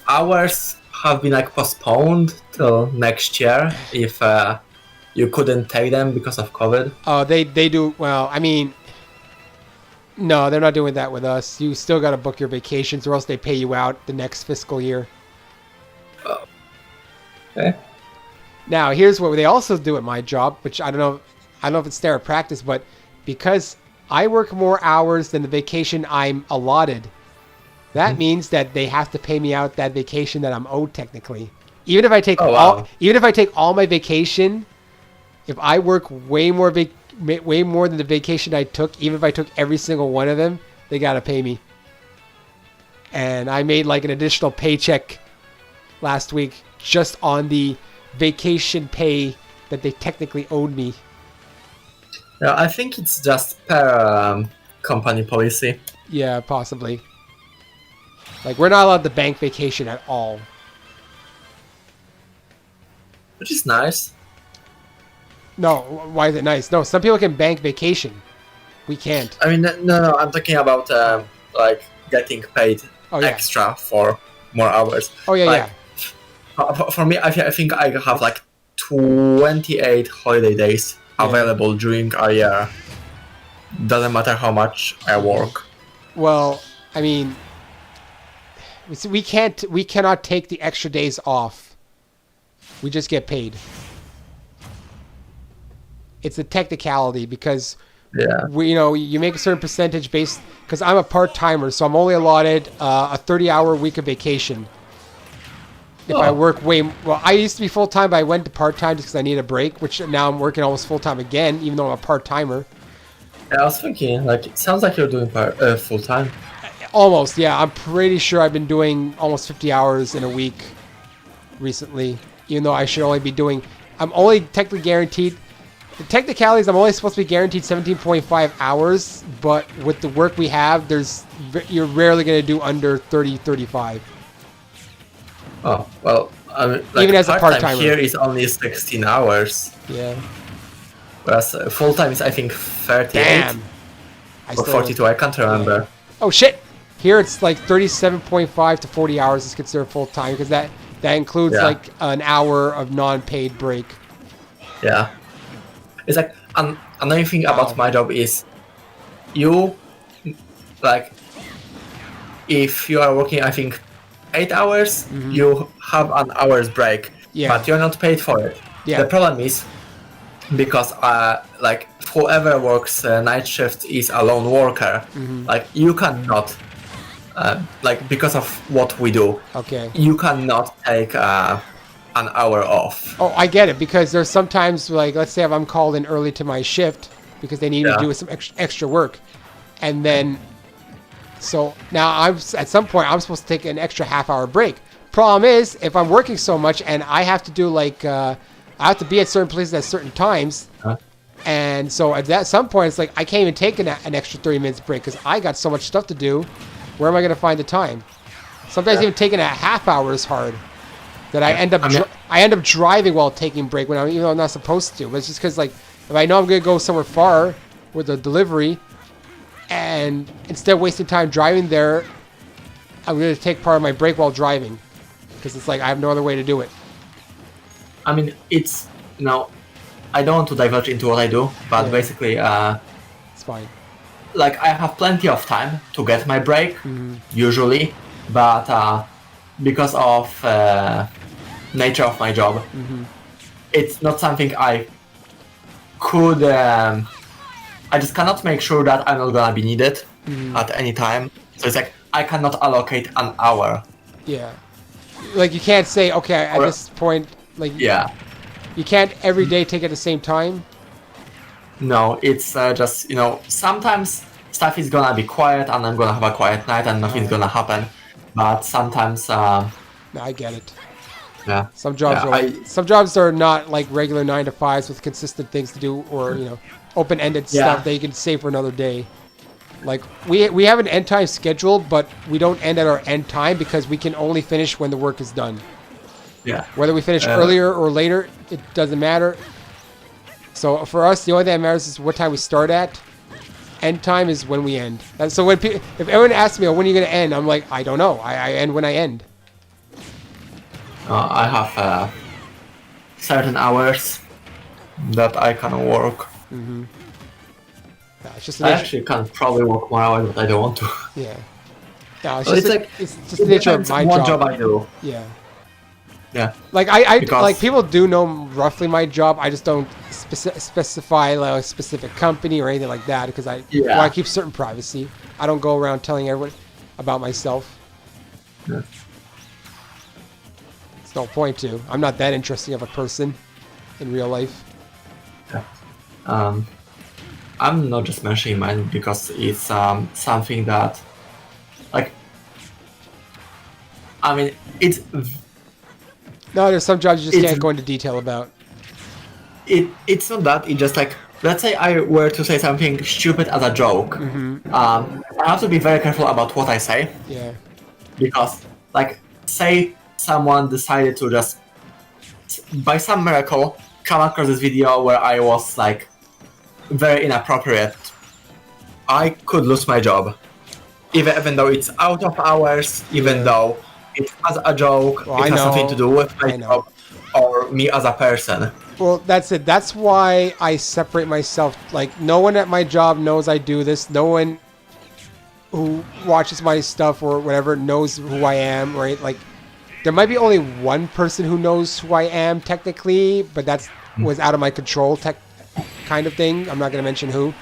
Ours have been like postponed till next year if you couldn't take them because of COVID. Oh, they do... Well, I mean... No, they're not doing that with us. You still got to book your vacations, or else they pay you out the next fiscal year. Okay. Now, here's what they also do at my job, which I don't know if it's standard practice, but because I work more hours than the vacation I'm allotted, that means that they have to pay me out that vacation that I'm owed technically. Even if I take all my vacation, if I work way more way more than the vacation I took. Even if I took every single one of them, they gotta pay me. And I made like an additional paycheck last week just on the vacation pay that they technically owed me. Yeah, I think it's just per company policy. Yeah, possibly. Like, we're not allowed to bank vacation at all. Which is nice. No, why is it nice? No, some people can bank vacation. We can't. I mean, no, I'm talking about like getting paid Oh, yeah. extra for more hours. Oh, yeah, Like, For me, I think I have like 28 holiday days available during a year. Doesn't matter how much I work. Well, I mean, we cannot take the extra days off. We just get paid. It's a technicality because Yeah. you make a certain percentage based, because I'm a part-timer, so I'm only allotted a 30-hour week of vacation. If I work I used to be full-time, but I went to part-time just because I need a break, which now I'm working almost full-time again, even though I'm a part-timer. Yeah, I was thinking, like, it sounds like you're doing full time. Almost, yeah. I'm pretty sure I've been doing almost 50 hours in a week recently, even though I should only be doing... I'm only technically guaranteed... The technicalities, I'm only supposed to be guaranteed 17.5 hours, but with the work we have, you're rarely going to do under 30, 35. Oh, well, I mean, like, Even as a part-time part-timer. here is only 16 hours. Yeah. Whereas full-time is, I think, 38 Damn. or 42, I can't remember. Oh, shit! Here it's like 37.5 to 40 hours is considered full-time, because that includes like an hour of non-paid break. Yeah. It's like, another thing about my job is, you, like, if you are working, I think, 8 hours, you have an hour's break, but you're not paid for it. Yeah. The problem is, because like, whoever works night shift is a lone worker, like, you cannot, like, because of what we do, Okay. you cannot take an hour off. Oh, I get it, because there's sometimes, like, let's say if I'm called in early to my shift because they need me to do some extra work, and then, so now at some point I'm supposed to take an extra half-hour break. Problem is, if I'm working so much and I have to do like, I have to be at certain places at certain times, and so at some point it's like I can't even take an extra 30 minutes break because I got so much stuff to do. Where am I going to find the time? Sometimes even taking a half hour is hard. That I end up driving while taking break even though I'm not supposed to. But it's just because, like, if I know I'm gonna go somewhere far with a delivery, and instead of wasting time driving there, I'm gonna take part of my break while driving, because it's like I have no other way to do it. I mean, it's, I don't want to divulge into what I do, but basically, It's fine. like, I have plenty of time to get my break, usually, but because of nature of my job, it's not something I could, I just cannot make sure that I'm not gonna be needed at any time. So it's like, I cannot allocate an hour. Yeah. Like, you can't say, okay, at this point, like, you can't every day take at the same time. No, it's just, sometimes stuff is gonna be quiet and I'm gonna have a quiet night and nothing's gonna happen. But sometimes, No, I get it. yeah. Some jobs are not like regular 9 to 5s with consistent things to do, or open-ended stuff that you can save for another day. Like, we have an end time scheduled, but we don't end at our end time because we can only finish when the work is done. Yeah. Whether we finish earlier or later, it doesn't matter. So for us, the only thing that matters is what time we start at. End time is when we end. And so if everyone asks me, when are you going to end? I'm like, I don't know. I end when I end. I have certain hours that I can work. Yeah, it's just I actually can probably work more hours, but I don't want to. Yeah. No, So it's just the nature of my one job. job I do. Yeah. Yeah. Like I Because- like people do know roughly my job. I just don't specify like a specific company or anything like that because I want to keep certain privacy. I don't go around telling everyone about myself. Yeah. There's no point to. I'm not that interesting of a person in real life. Yeah. I'm not just mentioning mine because it's something that, like, I mean, No, there's some jobs you just It's- can't go into detail about. it's not that. It's just like, let's say I were to say something stupid as a joke. I have to be very careful about what I say Yeah. because, like, say someone decided to just, by some miracle, come across this video where I was like very inappropriate. I could lose my job, even though it's out of hours, even though it's as a joke, Well, it has something to do with my I know. job or me as a person. Well, that's it. That's why I separate myself. Like, no one at my job knows I do this. No one who watches my stuff or whatever knows who I am, right? Like, there might be only one person who knows who I am technically, but that's was out of my control kind of thing. I'm not going to mention who.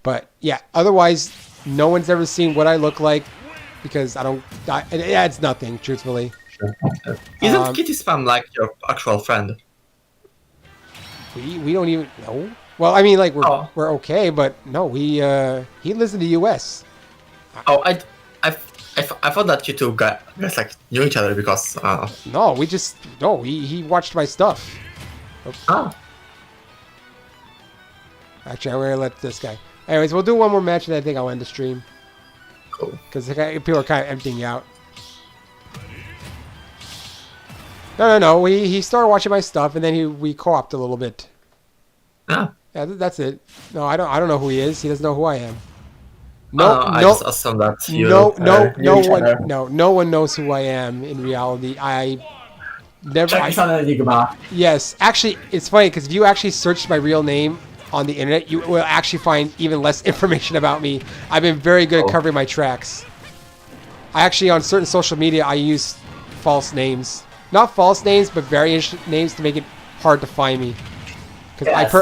But yeah, otherwise, no one's ever seen what I look like because it adds nothing, truthfully. Isn't Kitty Spam like your actual friend? We don't even know. Well, I mean, like Oh. we're okay, but no, he lives in the U.S. Oh, I thought that you two guys like knew each other because No, he watched my stuff. oh. Actually, I'm gonna let this guy. Anyways, we'll do one more match, and I think I'll end the stream Cool. because people are kind of emptying out. No. He started watching my stuff, and then we co-opted a little bit. Yeah. Yeah, that's it. No, I don't know who he is. He doesn't know who I am. I just assumed that you no knew each other. one no one knows who I am in reality. I never. Check this on Enigma. Yes, actually, it's funny because if you actually search my real name on the internet, you will actually find even less information about me. I've been very good at covering my tracks. I actually, on certain social media, I use false names. Not false names, but various names to make it hard to find me. Because Yes,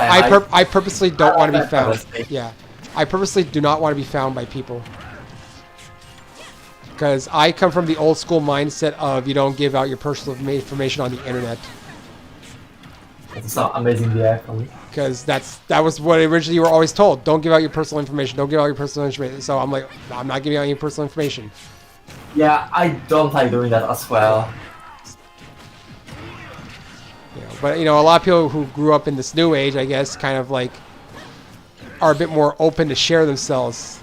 I purposely don't want to be that found. privacy. Yeah, I purposely do not want to be found by people. Because I come from the old school mindset of you don't give out your personal information on the internet. It's not amazing the for me. Because that was what originally you were always told. Don't give out your personal information. Don't give out your personal information. So I'm like, I'm not giving out any personal information. Yeah, I don't like doing that as well. But a lot of people who grew up in this new age, I guess, kind of like are a bit more open to share themselves.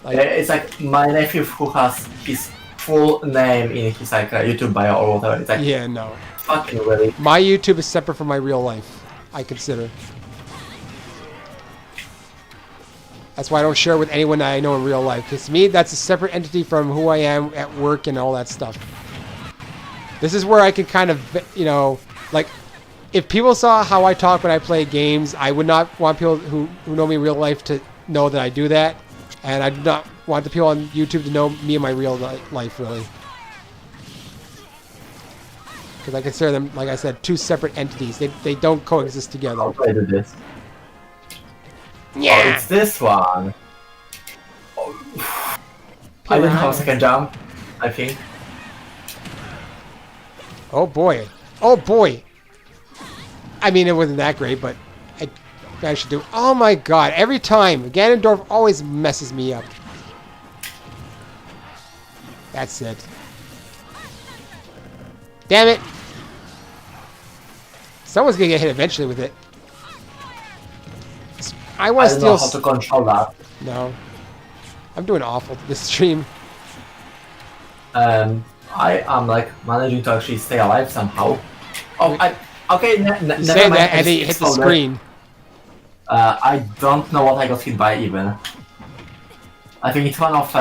Like, It's like my nephew who has his full name in his like YouTube bio or whatever. It's like yeah, no. fucking really. My YouTube is separate from my real life, I consider. That's why I don't share with anyone that I know in real life. Because to me, that's a separate entity from who I am at work and all that stuff. This is where I can kind of, like, if people saw how I talk when I play games, I would not want people who know me in real life to know that I do that. And I do not want the people on YouTube to know me in my real life, really. Because I consider them, like I said, two separate entities. They don't coexist together. How do I do this? Yeah. Oh, it's this one. Oh. I didn't have a second jump, I think. Oh boy. Oh boy. I mean, it wasn't that great, but I should do. Oh my god. Every time. Ganondorf always messes me up. That's it. Damn it. Someone's gonna get hit eventually with it. I want to I don't know steal. how to control that. No. I'm doing awful this stream. I am like managing to actually stay alive somehow. Oh, okay. You Never say mind. that I and then you just hit the exploded. screen. I don't know what I got hit by even. I think it's one of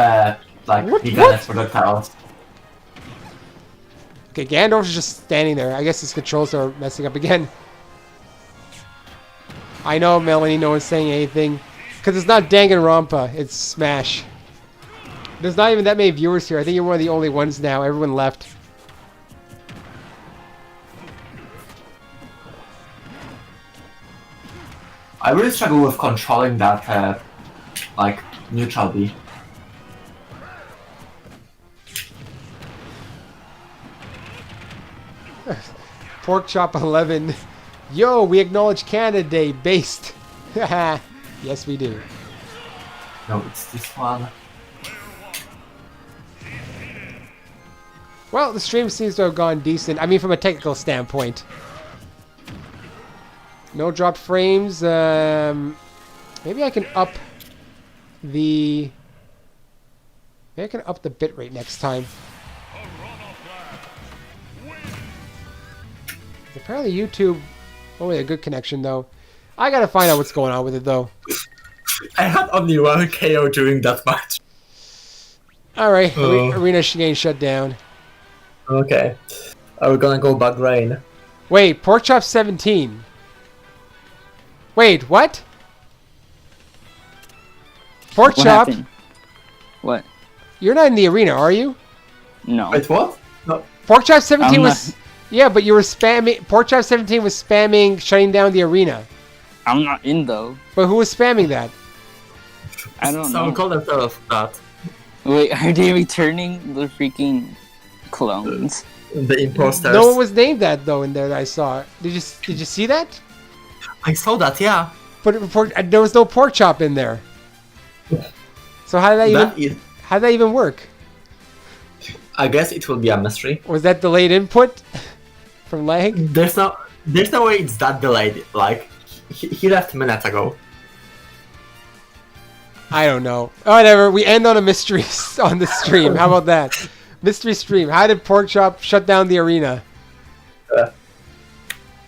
like What? Giganet projectiles. Okay, Gandalf is just standing there. I guess his controls are messing up again. I know, Melanie, no one's saying anything. Because it's not Danganronpa, it's Smash. There's not even that many viewers here. I think you're one of the only ones now. Everyone left. I really struggle with controlling that, like, neutral B. Pork Chop 11. Yo, we acknowledge Canada Day based. Yes, we do. No, it's this one. Well, the stream seems to have gone decent. I mean, from a technical standpoint. No dropped frames. Maybe I can up the... Maybe I can up the bitrate next time. Apparently YouTube... Oh, wait, a good connection, though. I gotta find out what's going on with it, though. I had only one KO during that match. Alright, Oh. Arena getting shut down. Okay. Are we gonna go back rain? Wait, Porkchop 17. Wait, what? What Porkchop, happened? What? you're not in the arena, are you? No. Wait, what? No. Porkchop 17 I'm was... not- Yeah, but you were spamming... Porkchop 17 was spamming shutting down the arena. I'm not in though. But who was spamming that? I don't Someone know. called themselves that. Wait, are they returning the freaking clones? The imposters. No one was named that, though, in there that I saw. Did you see that? I saw that, yeah. But there was no Porkchop in there. So how did That that even work? I guess it will be a mystery. Was that delayed input from lag? There's no way it's that delayed. Like, he left minutes ago. I don't know. Whatever. We end on a mystery on the stream. How about that? Mystery stream. How did Porkchop shut down the arena?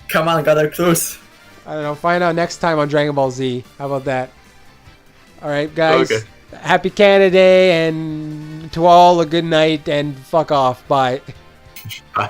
Come on, gather clues. I don't know. Find out next time on Dragon Ball Z. How about that? All right, guys. Okay. Happy Canada Day, and to all a good night, and fuck off. Bye. Bye.